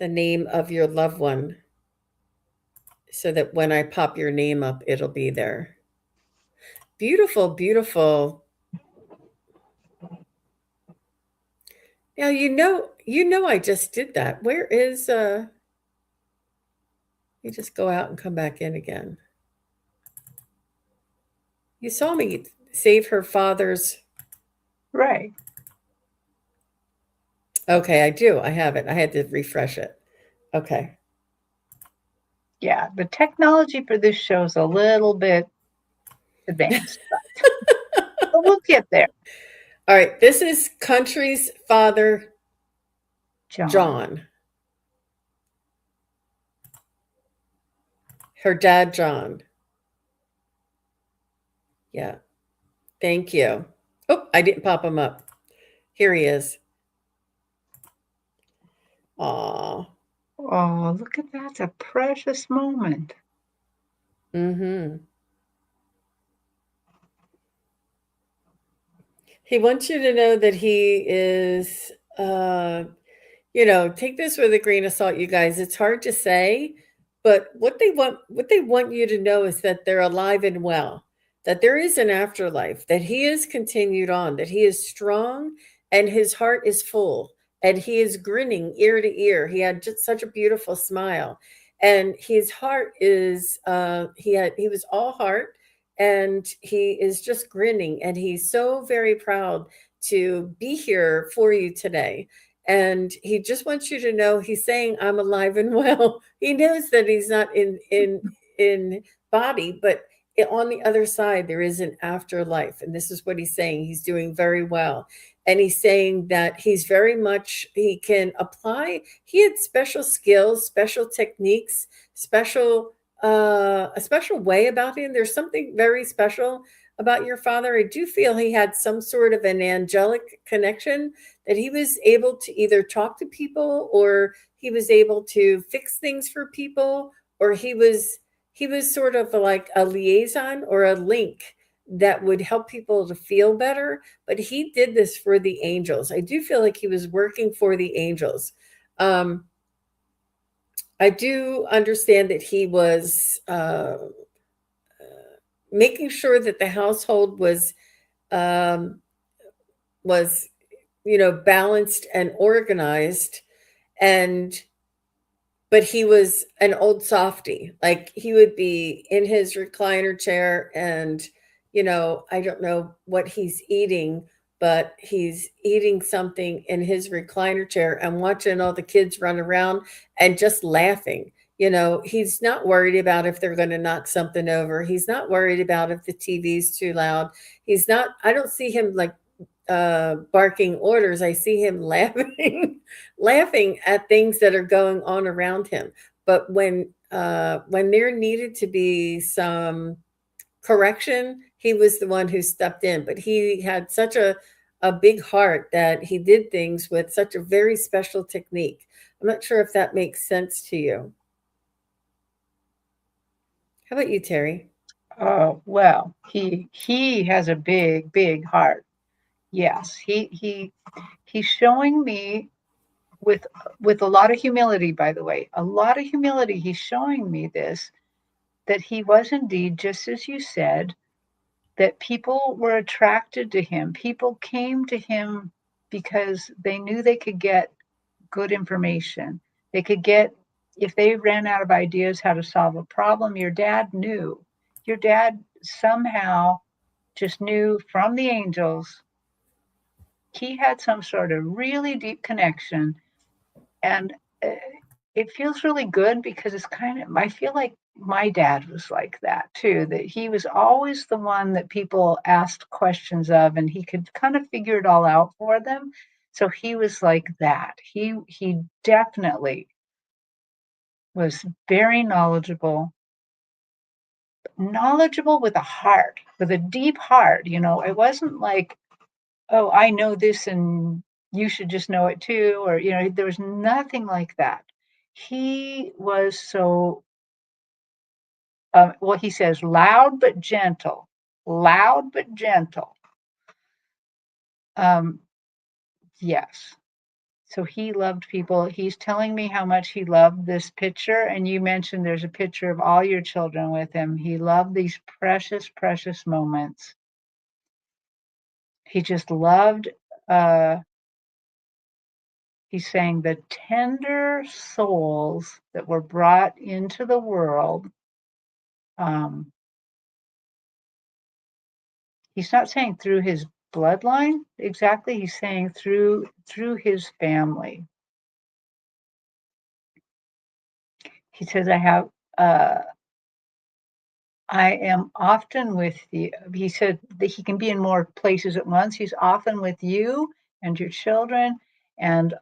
name of your loved one so that when I pop your name up, it'll be there. Beautiful, beautiful. Now you know I just did that. Where is you just go out and come back in again. You saw me save her father's. Right. Okay, I do. I have it. I had to refresh it. Okay. Yeah. The technology for this show is a little bit advanced, but we'll get there. All right. This is Country's father, John. John. Her dad, John. Yeah. Thank you. Oh, I didn't pop him up. Here he is. Aw. Oh, look at that. It's a precious moment. Mm-hmm. He wants you to know that he is, take this with a grain of salt, you guys. It's hard to say, but what they want you to know is that they're alive and well, that there is an afterlife, that he is continued on, that he is strong and his heart is full and he is grinning ear to ear. He had just such a beautiful smile. And his heart is he was all heart, and he is just grinning, and he's so very proud to be here for you today. And he just wants you to know, he's saying, I'm alive and well. He knows that he's not in body, but on the other side there is an afterlife, and this is what he's saying. He's doing very well, and he's saying that he's very much, he can apply, he had special skills, special techniques, special a special way about him. There's something very special about your father. I do feel he had some sort of an angelic connection, that he was able to either talk to people, or he was able to fix things for people, or he was sort of like a liaison or a link that would help people to feel better. But he did this for the angels. I do feel like he was working for the angels. um I do understand that he was making sure that the household um, was balanced and organized. And but he was an old softy. Like, he would be in his recliner chair, and I don't know what he's eating, but he's eating something in his recliner chair and watching all the kids run around and just laughing. He's not worried about if they're going to knock something over. He's not worried about if the TV's too loud. I don't see him like barking orders. I see him laughing, laughing at things that are going on around him. But when there needed to be some correction, he was the one who stepped in. But he had such a big heart that he did things with such a very special technique. I'm not sure if that makes sense to you. How about you, Terri? Oh, well, he has a big, big heart. Yes, he's showing me with with a lot of humility, by the way, a lot of humility. He's showing me this, that he was indeed, just as you said, that people were attracted to him. People came to him because they knew they could get good information. They could get, if they ran out of ideas how to solve a problem, your dad knew. Your dad somehow just knew from the angels. He had some sort of really deep connection. And uh, it feels really good, because it's kind of, I feel like my dad was like that too, that he was always the one that people asked questions of, and he could kind of figure it all out for them. So he was like that. He definitely was very knowledgeable with a heart, with a deep heart. It wasn't like, oh, I know this and you should just know it too. Or, there was nothing like that. He was so, well, he says, loud but gentle, loud but gentle. Um, yes. So he loved people. He's telling me how much he loved this picture. And you mentioned there's a picture of all your children with him. He loved these precious, precious moments. He just loved, uh, he's saying, the tender souls that were brought into the world. Um, he's not saying through his bloodline exactly. He's saying through his family. He says, uh, I am often with you. He said that he can be in more places at once. He's often with you and your children, and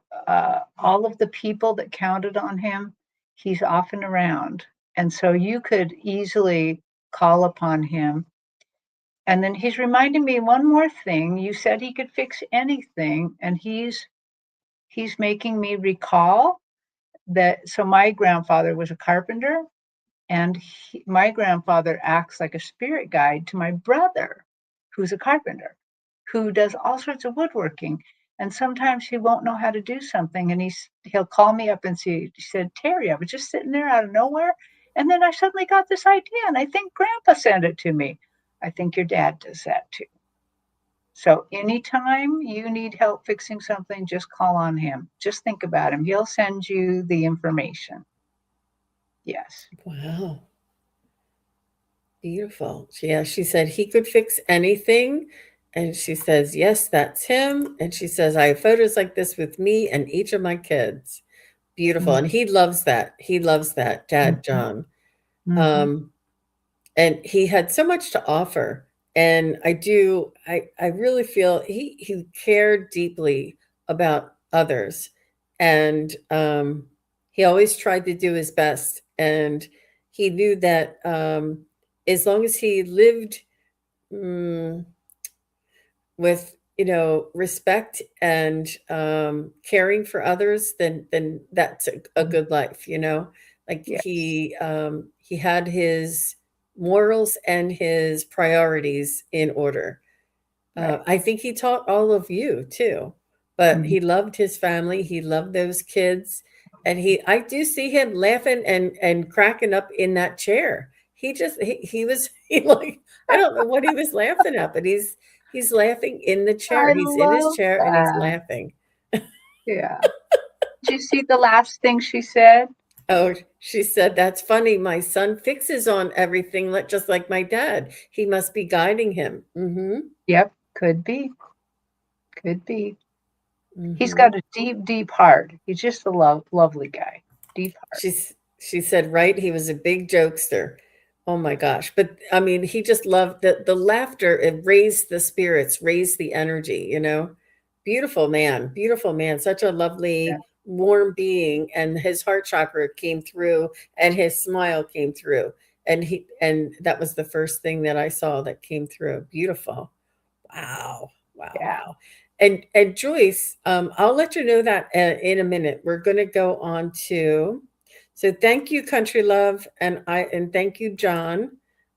all of the people that counted on him. He's often around. And so you could easily call upon him. And then he's reminding me one more thing. You said he could fix anything, and he's making me recall that. So my grandfather was a carpenter, and my grandfather acts like a spirit guide to my brother, who's a carpenter, who does all sorts of woodworking. And sometimes he won't know how to do something, and he'll call me up and say, he said, Terry, I was just sitting there out of nowhere, and then I suddenly got this idea, and I think Grandpa sent it to me. I think your dad does that too. So anytime you need help fixing something, just call on him. Just think about him. He'll send you the information. Yes. Wow. Beautiful. Yeah, she said he could fix anything. And she says, yes, that's him. And she says, I have photos like this with me and each of my kids. Beautiful. Mhm, And he loves that. He loves that, Dad mhm, John. mhm. Um, and he had so much to offer. And I really feel he cared deeply about others. And he always tried to do his best. And he knew that as long as he lived mm, with respect and caring for others, then that's a good life. Like Yes, he had his morals and his priorities in order. right. I think he taught all of you too, but Mhm. he loved his family. He loved those kids, and I do see him laughing and cracking up in that chair. He was he like I don't know what he was laughing at, but he's laughing in the chair. I He's in his love chair and he's that. laughing. Yeah. Did you see the last thing she said? Oh, she said, that's funny. My son fixes on everything, just like my dad. He must be guiding him. Mm-hmm. Yep, could be, could be. He's Mm-hmm. got a deep, deep heart. He's just a lovely guy. Deep heart. She said, right, he was a big jokester. Oh my gosh. But I mean, he just loved the laughter. It raised the spirits, raised the energy. Beautiful man, beautiful man. Such a Yeah, lovely, warm being. And his heart chakra came through and his smile came through. And that was the first thing that I saw that came through. Beautiful. Wow. Wow. yeah. Wow. And Joyce, I'll let you know that in a minute. We're going to go on to. So thank you, Country Love, and thank you, John.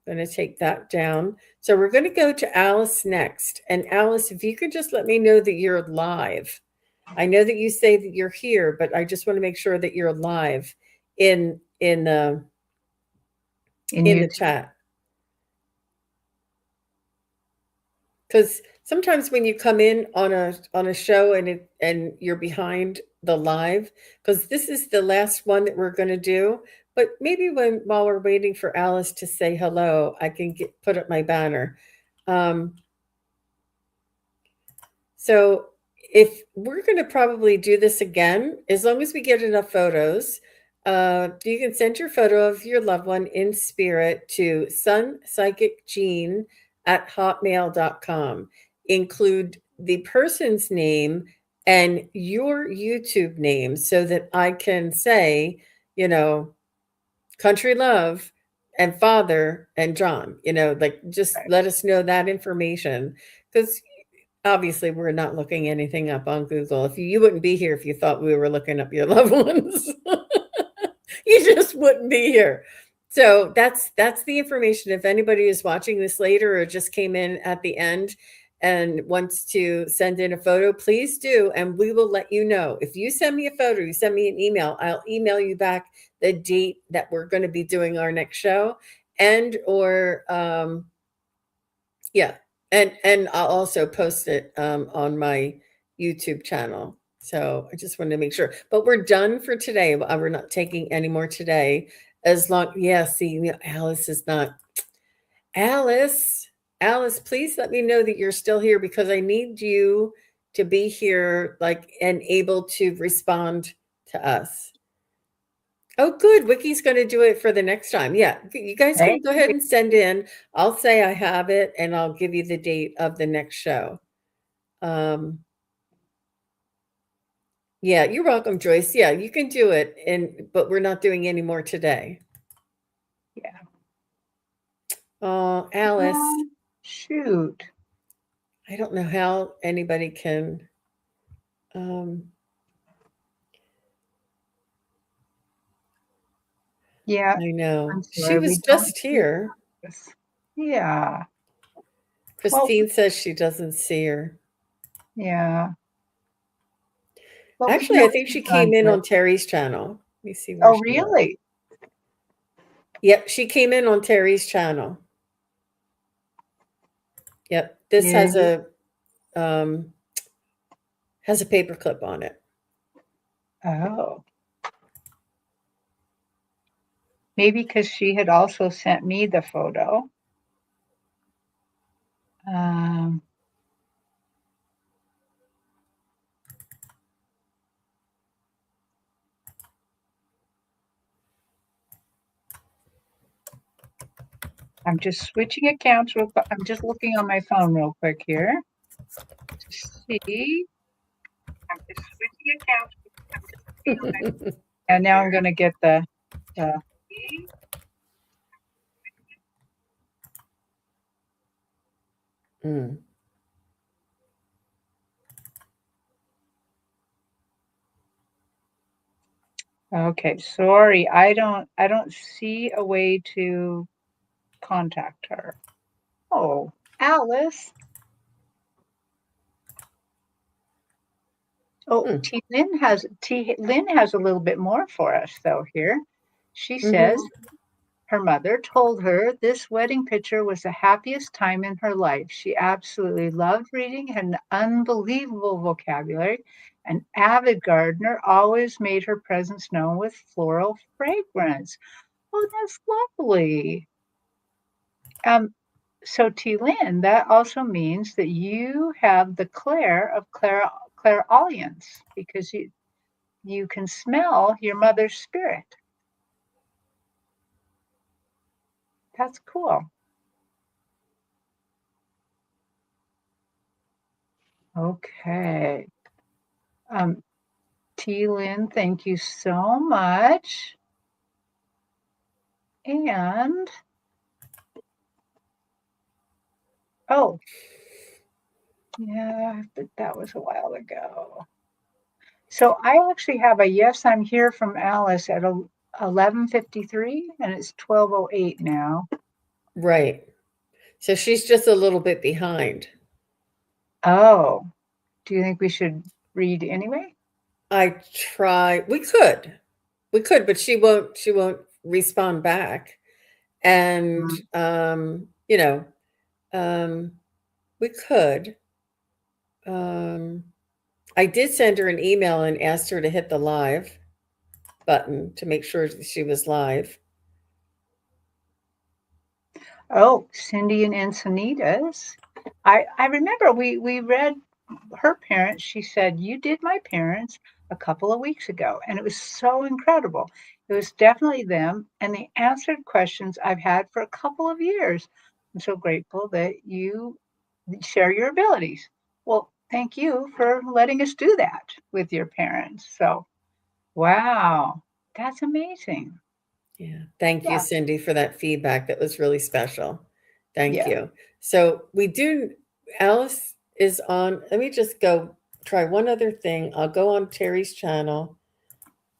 I'm going to take that down. So we're going to go to Alice next. And Alice, if you could just let me know that you're live. I know that you say that you're here, but I just want to make sure that you're live in in uh, In in the YouTube. chat. Because sometimes when you come in on a show and you're behind the live, because this is the last one that we're going to do, but maybe while we're waiting for Alice to say hello, I can put up my banner. um, so if we're going to probably do this again, as long as we get enough photos, you can send your photo of your loved one in spirit to SunPsychicGene at hotmail.com. Include the person's name and your YouTube name so that I can say, you know, Country Love and Father and John, like just Right. let us know that information. Because obviously, we're not looking anything up on Google. If you wouldn't be here if you thought we were looking up your loved ones. You just wouldn't be here. So that's the information. If anybody is watching this later or just came in at the end and wants to send in a photo, please do, and we will let you know. If you send me a photo, you send me an email, I'll email you back the date that we're going to be doing our next show, and or yeah, and I'll also post it on my YouTube channel. So I just wanted to make sure. But we're done for today. We're not taking any more today. As long, yeah. See, Alice is not. Alice, Alice, please let me know that you're still here because I need you to be here, like, and able to respond to us. Oh, good. Wiki's going to do it for the next time. Yeah, you guys can Thank go ahead you. and send in. I'll say I have it, and I'll give you the date of the next show. Um, yeah, you're welcome, Joyce. Yeah, you can do it, but we're not doing any more today. Yeah. Oh, Alice. Oh, Shoot. I don't know how anybody can. Yeah, I know. I'm She sorry, we was don't just see here. this. Yeah. Well, Christine says she doesn't see her. yeah. Well, we Actually, know I think she she's on came in here. on Terry's channel. Let me see where Oh, she was. really? Yep, she came in on Terry's channel. Yep, this Yeah. has a paper clip on it. Oh. Maybe because she had also sent me the photo. Um, I'm just switching accounts real quick. I'm just looking on my phone real quick here to see. I'm just switching accounts. I'm just looking on my and now I'm going to get the. Mm. Okay, sorry. I don't see a way to contact her. Oh, Alice. Oh, Mm. T Lynn has a little bit more for us though here. She says Mm-hmm. her mother told her this wedding picture was the happiest time in her life. She absolutely loved reading, had an unbelievable vocabulary. An avid gardener, always made her presence known with floral fragrance. Oh, that's lovely. Um, so T Lynn, that also means that you have the clairaudience because you can smell your mother's spirit. That's cool. Okay. Um, T. Lynn, thank you so much. And oh, yeah, but that was a while ago. So I actually have a yes, I'm here from Alice at 11:53, and it's 12:08 now. Right. So she's just a little bit behind. Oh, do you think we should read anyway? I try. We could, but she won't. She won't respond back. And Mm. um, we could. Um, I did send her an email and asked her to hit the live button to make sure that she was live. Oh, Cindy and Encinitas. I remember we read her parents. She said, "You did my parents a couple of weeks ago." And it was so incredible. It was definitely them. And they answered questions I've had for a couple of years. I'm so grateful that you share your abilities. Well, thank you for letting us do that with your parents. So, wow, that's amazing. Yeah. Thank you, Yeah, Cindy, for that feedback. That was really special. Thank yeah. you. So we do, Alice is on. Let me just go try one other thing. I'll go on Terry's channel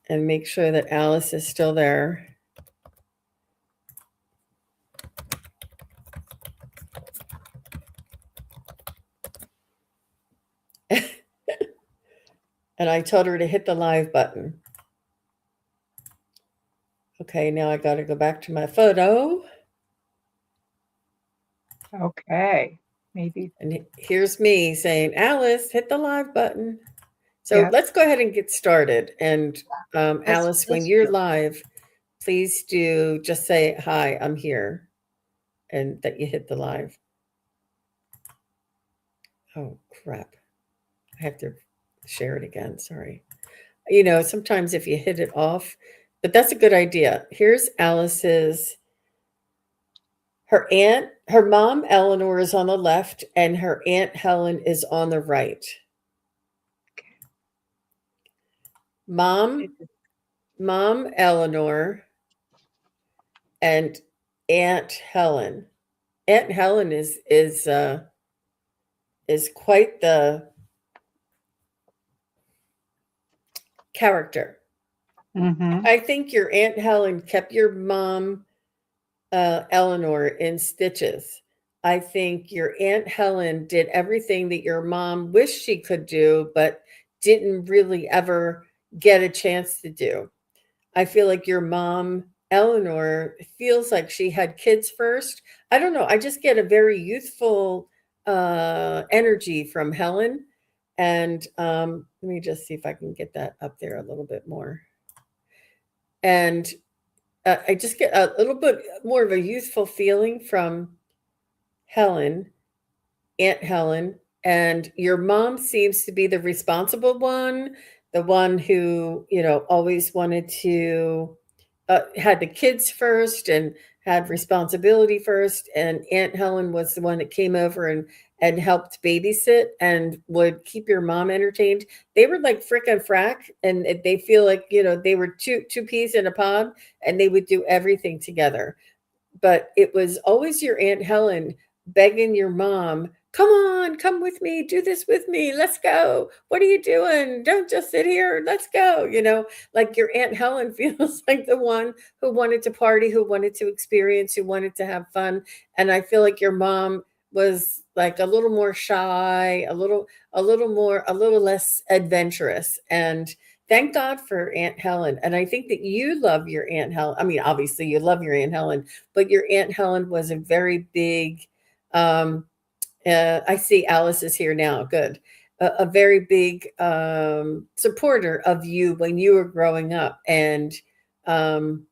and make sure that Alice is still there. And I told her to hit the live button. Okay, now I got to go back to my photo. Okay. Maybe. And here's me saying, Alice, hit the live button. So Yeah. let's go ahead and get started. And Alice, when Let's you're do it. live, please do just say, hi, I'm here, and that you hit the live. Oh, crap. I have to share it again. Sorry. Sometimes if you hit it off, but that's a good idea. Here's Alice's, her mom, Eleanor, is on the left, and her aunt, Helen, is on the right. Mom, Eleanor, and Aunt Helen. Aunt Helen is quite the character. Mm-hmm. I think your Aunt Helen kept your mom, Eleanor, in stitches. I think your Aunt Helen did everything that your mom wished she could do, but didn't really ever get a chance to do. I feel like your mom, Eleanor, feels like she had kids first. I don't know. I just get a very youthful energy from Helen. And let me just see if I can get that up there a little bit more. And I just get a little bit more of a youthful feeling from Helen, Aunt Helen, and your mom seems to be the responsible one, the one who, always wanted to had the kids first and had responsibility first. And Aunt Helen was the one that came over and helped babysit and would keep your mom entertained. They were like frick and frack, and they feel like, they were two peas in a pod, and they would do everything together. But it was always your Aunt Helen begging your mom, "Come on, come with me, do this with me, let's go. What are you doing? Don't just sit here, let's go." Like your Aunt Helen feels like the one who wanted to party, who wanted to experience, who wanted to have fun. And I feel like your mom was like a little more shy, a little less adventurous. And thank God for Aunt Helen. And I think that you love your Aunt Helen. I mean, obviously you love your Aunt Helen, but your Aunt Helen was a very big, um, I see Alice is here now. Good. A very big supporter of you when you were growing up, and um,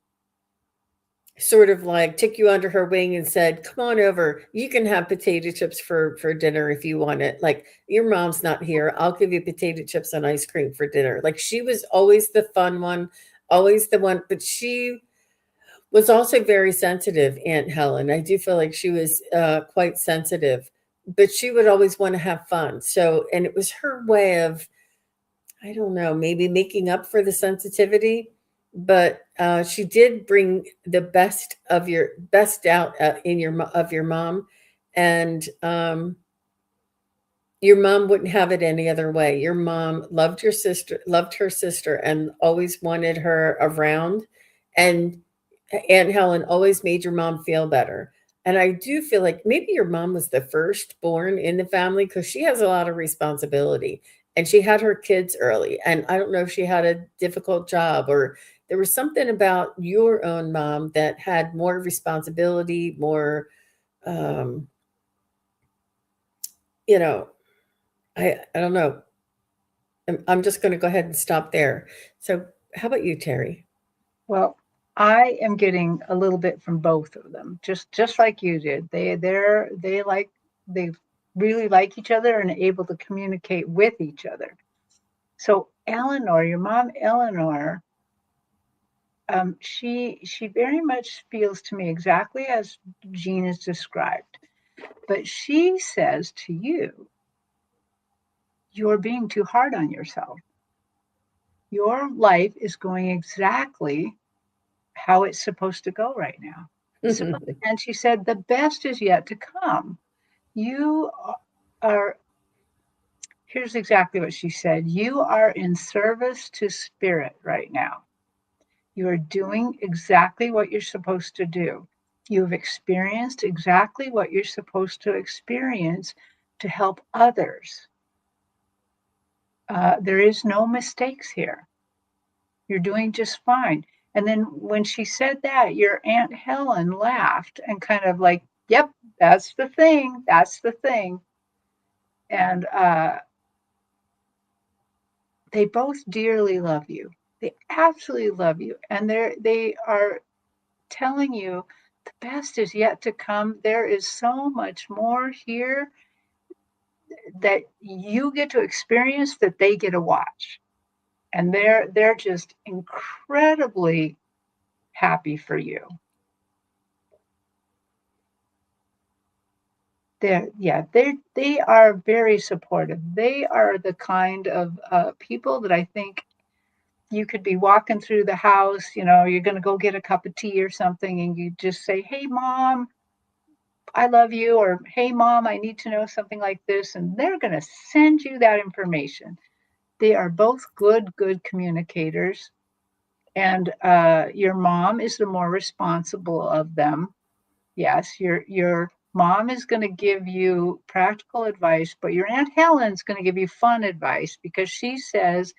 sort of like took you under her wing and said, "Come on over. You can have potato chips for dinner if you want it. Like your mom's not here. I'll give you potato chips and ice cream for dinner." Like she was always the fun one, always the one, but she was also very sensitive, Aunt Helen. I do feel like she was quite sensitive, but she would always want to have fun. So, and it was her way of, I don't know, maybe making up for the sensitivity. But she did bring the best of your best out in of your mom, and your mom wouldn't have it any other way. Your mom loved your sister, loved her sister, and always wanted her around. And Aunt Helen always made your mom feel better. And I do feel like maybe your mom was the firstborn in the family because she has a lot of responsibility and she had her kids early. And I don't know if she had a difficult job or there was something about your own mom that had more responsibility, more, um, you know, I don't know. I'm just going to go ahead and stop there. So, how about you, Terry? Well, I am getting a little bit from both of them, just like you did. They really like each other and able to communicate with each other. So Eleanor, your mom Eleanor, she very much feels to me exactly as Jean has described. But she says to you, you're being too hard on yourself. Your life is going exactly how it's supposed to go right now. So, and she said, the best is yet to come. You are, here's exactly what she said, you are in service to spirit right now. You are doing exactly what you're supposed to do. You've experienced exactly what you're supposed to experience to help others. There is no mistakes here. You're doing just fine. And then when she said that, your Aunt Helen laughed and kind of like, yep, that's the thing. That's the thing. And they both dearly love you. They absolutely love you. And they are telling you the best is yet to come. There is so much more here that you get to experience that they get to watch. And they're just incredibly happy for you. They are very supportive. They are the kind of people that I think you could be walking through the house, you're going to go get a cup of tea or something, and you just say, "Hey, mom, I love you, or hey, mom, I need to know something like this. And they're going to send you that information. They are both good communicators. And your mom is the more responsible of them. Yes, your mom is going to give you practical advice, but your Aunt Helen's going to give you fun advice because she says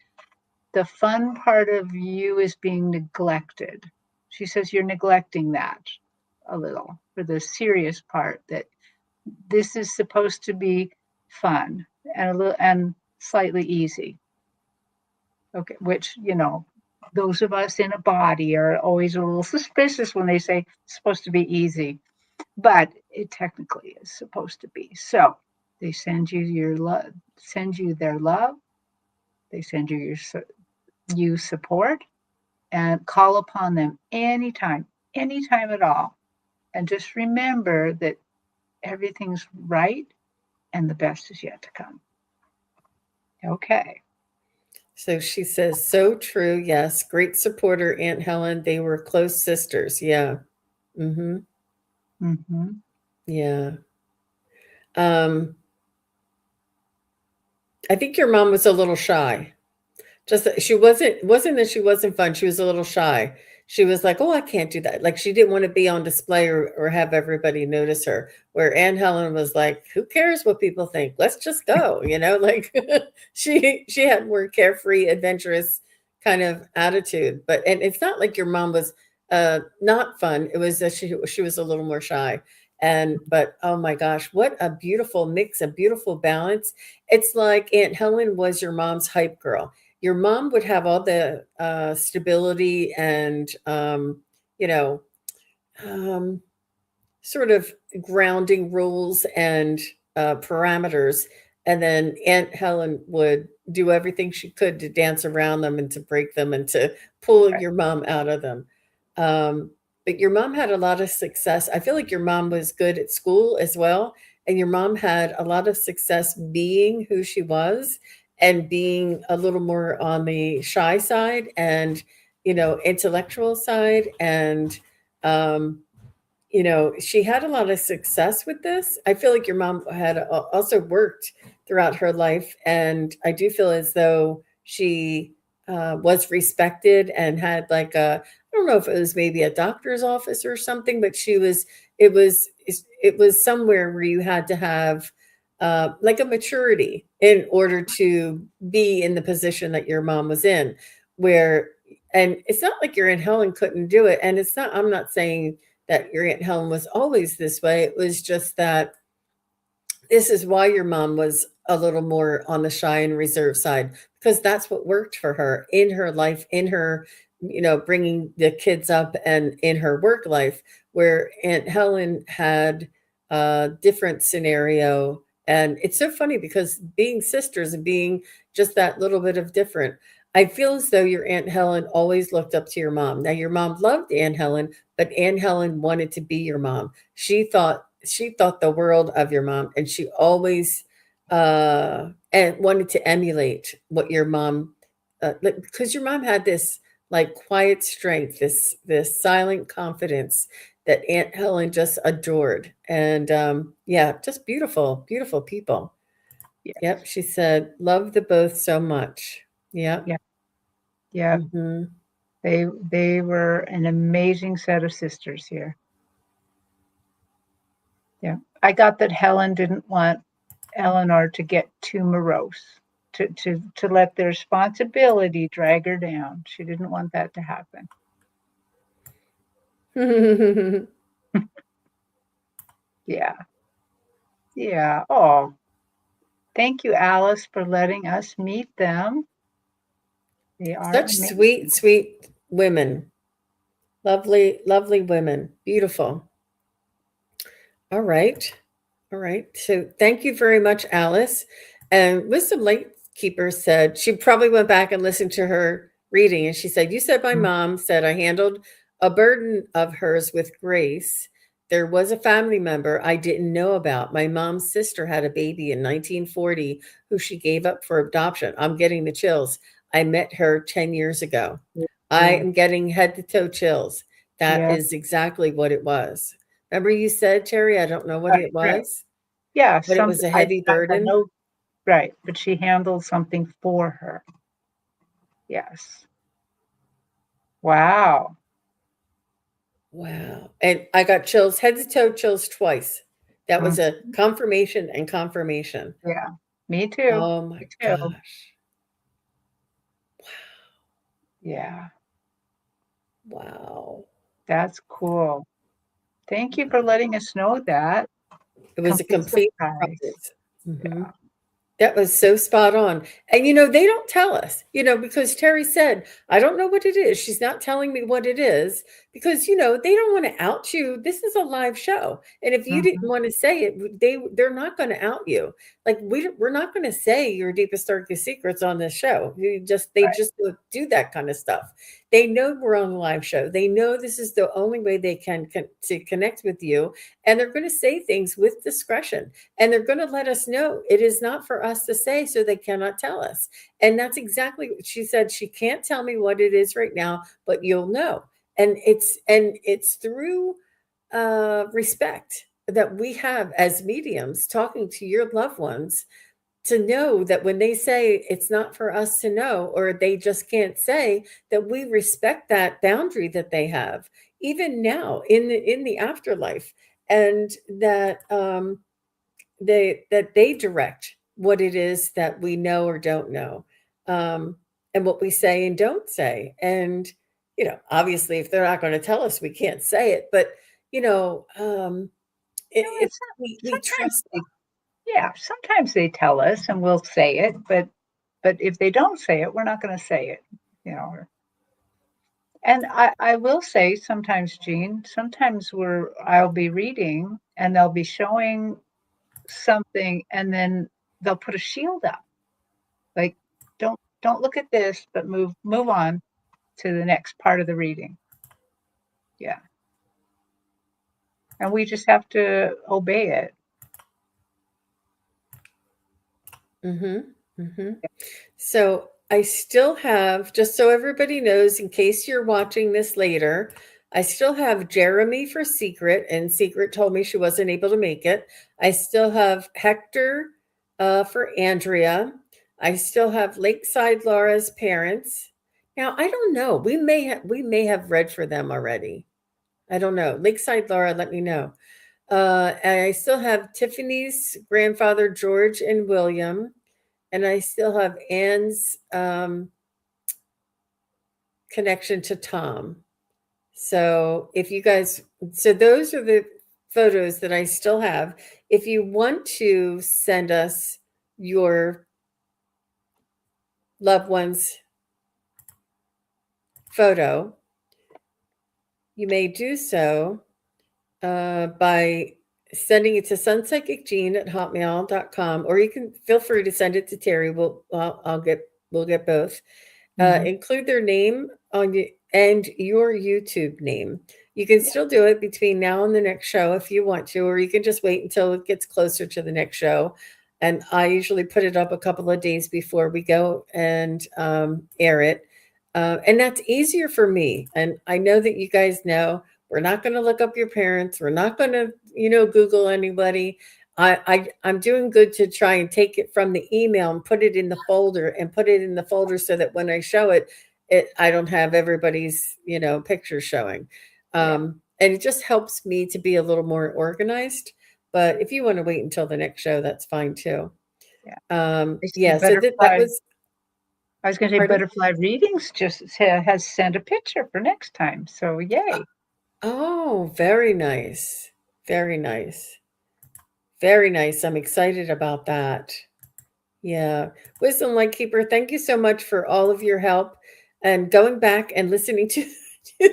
the fun part of you is being neglected. She says you're neglecting that a little for the serious part, that this is supposed to be fun and a little and slightly easy. Okay, which, those of us in a body are always a little suspicious when they say it's supposed to be easy, but it technically is supposed to be. So they send you your love, send you their love, they send you you support, and call upon them anytime at all. And just remember that everything's right and the best is yet to come. Okay. So she says, so true. Yes. Great supporter, Aunt Helen. They were close sisters. Yeah. Mm-hmm. Mm-hmm. Yeah. Um, I think your mom was a little shy. Just that she wasn't that she wasn't fun. She was a little shy. She was like, "Oh, I can't do that." Like she didn't want to be on display or have everybody notice her. Where Aunt Helen was like, "Who cares what people think? Let's just go." Like she had more carefree, adventurous kind of attitude. But and it's not like your mom was not fun. It was that she was a little more shy. And but oh my gosh, what a beautiful mix, a beautiful balance. It's like Aunt Helen was your mom's hype girl. Your mom would have all the stability and you know um, sort of grounding rules and parameters, and then Aunt Helen would do everything she could to dance around them and to break them and to pull Right. your mom out of them. um, but your mom had a lot of success. I feel like your mom was good at school as well, and your mom had a lot of success being who she was and being a little more on the shy side and intellectual side. And um, she had a lot of success with this. I feel like your mom had also worked throughout her life, and I do feel as though she was respected and had like I don't know if it was maybe a doctor's office or something, but it was it was somewhere where you had to have like a maturity in order to be in the position that your mom was in, where and it's not like your Aunt Helen couldn't do it, and it's not. I'm not saying that your Aunt Helen was always this way. It was just that this is why your mom was a little more on the shy and reserved side, because that's what worked for her in her life, in her, bringing the kids up and in her work life, where Aunt Helen had a different scenario. And it's so funny because being sisters and being just that little bit of different, I feel as though your Aunt Helen always looked up to your mom. Now, your mom loved Aunt Helen, but Aunt Helen wanted to be your mom. She thought the world of your mom, and she always and wanted to emulate what your mom because your mom had this like quiet strength, this silent confidence that Aunt Helen just adored. And yeah, just beautiful people. Yep, Yes. she said, love the both so much. Yep. Yeah. Yeah. Hmm. They were an amazing set of sisters here. Yeah. I got that Helen didn't want Eleanor to get too morose, to let the responsibility drag her down. She didn't want that to happen. Yeah. Yeah. Oh, thank you, Alice, for letting us meet them. They are Such amazing. sweet women. Lovely, lovely women. Beautiful. All right. All right. So thank you very much, Alice. And Wisdom Lightkeeper said she probably went back and listened to her reading. And she said, you said my mom said I handled a burden of hers with grace. There was a family member I didn't know about. My mom's sister had a baby in 1940 who she gave up for adoption. I'm getting the chills. I met her 10 years ago. I Oh, am getting head to toe chills. That yeah. is exactly what it was. Remember you said, Terri, I don't know what it Right. was, Yeah, but it was a heavy I burden. know, right, but she handled something for her. Yes. Wow. Wow. And I got chills, head to toe chills twice. That was Mhm. a confirmation and confirmation. Yeah. Me too. Oh Me my too. gosh. Yeah. Wow. That's cool. Thank you for Wow. letting us know that. It was a Complete complete surprise. surprise. Mhm. Yeah. That was so spot on. And they don't tell us, because Terri said, I don't know what it is. She's not telling me what it is because, they don't want to out you. This is a live show. And if you didn't Mhm. want to say it, they're not going to out you. Like we're not going to say your deepest, darkest secrets on this show. They Right. just don't do that kind of stuff. They know we're on a live show. They know this is the only way they can to connect with you. And they're going to say things with discretion. And they're going to let us know it is not for us to say, so they cannot tell us. And that's exactly what she said. She can't tell me what it is right now, but you'll know. And it's through respect that we have as mediums talking to your loved ones to know that when they say it's not for us to know, or they just can't say, that we respect that boundary that they have even now in the afterlife, and that they direct what it is that we know or don't know, um, and what we say and don't say. And obviously, if they're not going to tell us, we can't say it. But No, it it's not, we sometimes trust they, yeah, sometimes they tell us and we'll say it, but if they don't say it, we're not going to say it, you know. And I will say sometimes, Jean, sometimes I'll be reading and they'll be showing something and then they'll put a shield up. Like, don't look at this, but move on to the next part of the reading. Yeah. And we just have to obey it. Mm-hmm. Mm-hmm. So I still have, just so everybody knows, in case you're watching this later, I still have Jeremy for Secret, and Secret told me she wasn't able to make it. I still have Hector for Andrea. I still have Lakeside Laura's parents. Now I don't know. We may have read for them already. I don't know. Lakeside Laura, let me know. And I still have Tiffany's grandfather George and William, and I still have Anne's connection to Tom. So if you guys, so those are the photos that I still have. If you want to send us your loved one's photo, you may do so by sending it to sunpsychicjean@hotmail.com, or you can feel free to send it to Terri. We'll get both. Mhm. Include their name on you and your YouTube name. You can Yeah, still do it between now and the next show if you want to, or you can just wait until it gets closer to the next show. And I usually put it up a couple of days before we go and air it. And that's easier for me. And I know that you guys know we're not going to look up your parents. We're not going to, Google anybody. I'm doing good to try and take it from the email and put it in the folder, so that when I show it, I don't have everybody's picture showing, yeah, and it just helps me to be a little more organized. But if you want to wait until the next show, that's fine too. yeah. I see Yeah. So that Butterfly. was I was going to say pardon. Butterfly Readings just has sent a picture for next time. So yay. Oh, very nice, very nice, very nice. I'm excited about that. Yeah. Wisdom Light Keeper, thank you so much for all of your help and going back and listening to, to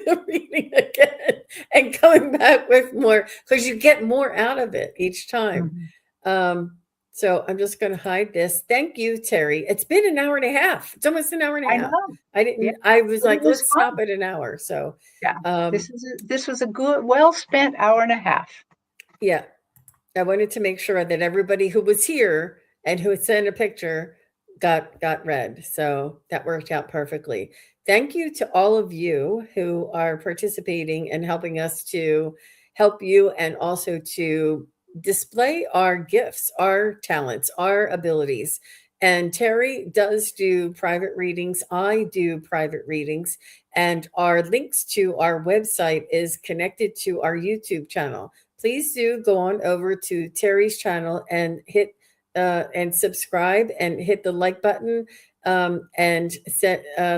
the reading again and coming back with more, because you get more out of it each time. Mhm. Um, so I'm just going to hide this. Thank you, Terri. It's been an hour and a half. It's almost an hour and a I half. know. Yeah, I was but it like, was let's stop fun. at an hour. So, Yeah. um, This was a good, well spent hour and a half. yeah, I wanted to make sure that everybody who was here and who had sent a picture got read. So that worked out perfectly. Thank you to all of you who are participating and helping us to help you and also to display our gifts, our talents, our abilities. And Terri does do private readings. I do private readings. And our links to our website is connected to our YouTube channel. Please do go on over to Terri's channel and hit and subscribe and hit the like button, and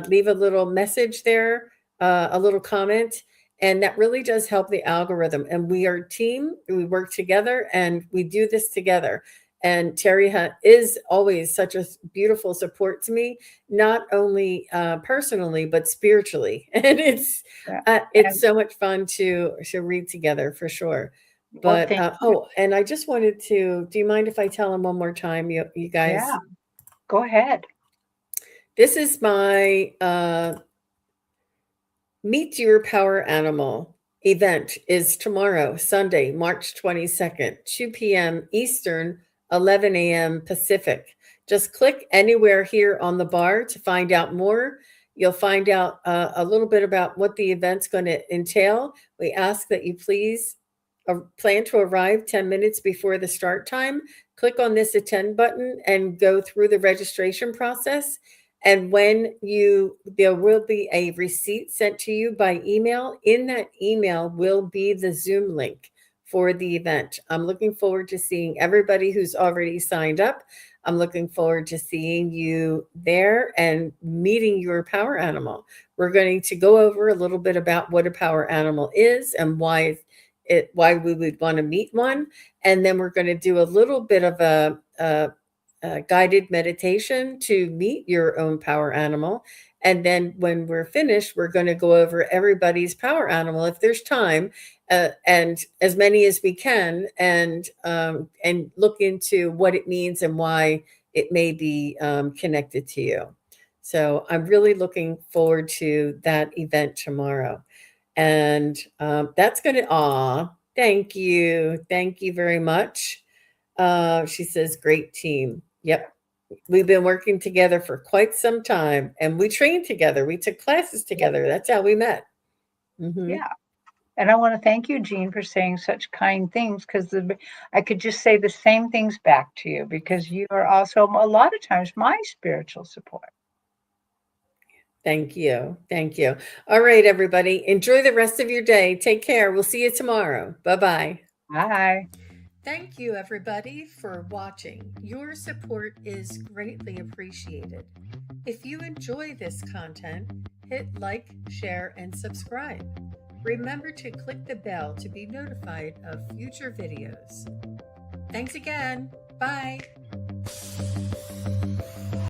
leave a little message there, a little comment. And that really does help the algorithm. And we are a team, we work together, and we do this together. And Terri is always such a beautiful support to me, not only personally but spiritually. And Yeah. it's so much fun to read together for sure. Well, But thank you. and I just wanted to. Do you mind if I tell them one more time, you Yeah, guys? go ahead. This is my Meet Your Power Animal event is tomorrow, Sunday, March 22nd, 2 p.m. Eastern, 11 a.m. Pacific. Just click anywhere here on the bar to find out more. You'll find out a little bit about what the event's going to entail. We ask that you please plan to arrive 10 minutes before the start time. Click on this attend button and go through the registration process. And there will be a receipt sent to you by email. In that email will be the Zoom link for the event. I'm looking forward to seeing everybody who's already signed up. I'm looking forward to seeing you there and meeting your power animal. We're going to go over a little bit about what a power animal is and why we would want to meet one. And then we're going to do a little bit of a guided meditation to meet your own power animal. And then when we're finished, we're going to go over everybody's power animal if there's time, and as many as we can, and look into what it means and why it may be connected to you. So I'm really looking forward to that event tomorrow. And that's going to, thank you. Thank you very much. She says, great team. Yep. We've been working together for quite some time and we trained together. We took classes Yep. together. That's how we met. Hmm. Yeah. And I want to thank you, Jean, for saying such kind things because I could just say the same things back to you because you are also a lot of times my spiritual support. Thank you. Thank you. All right, everybody. Enjoy the rest of your day. Take care. We'll see you tomorrow. Bye bye. Bye. Thank you, everybody, for watching. Your support is greatly appreciated. If you enjoy this content, hit like, share, and subscribe. Remember to click the bell to be notified of future videos. Thanks again. Bye.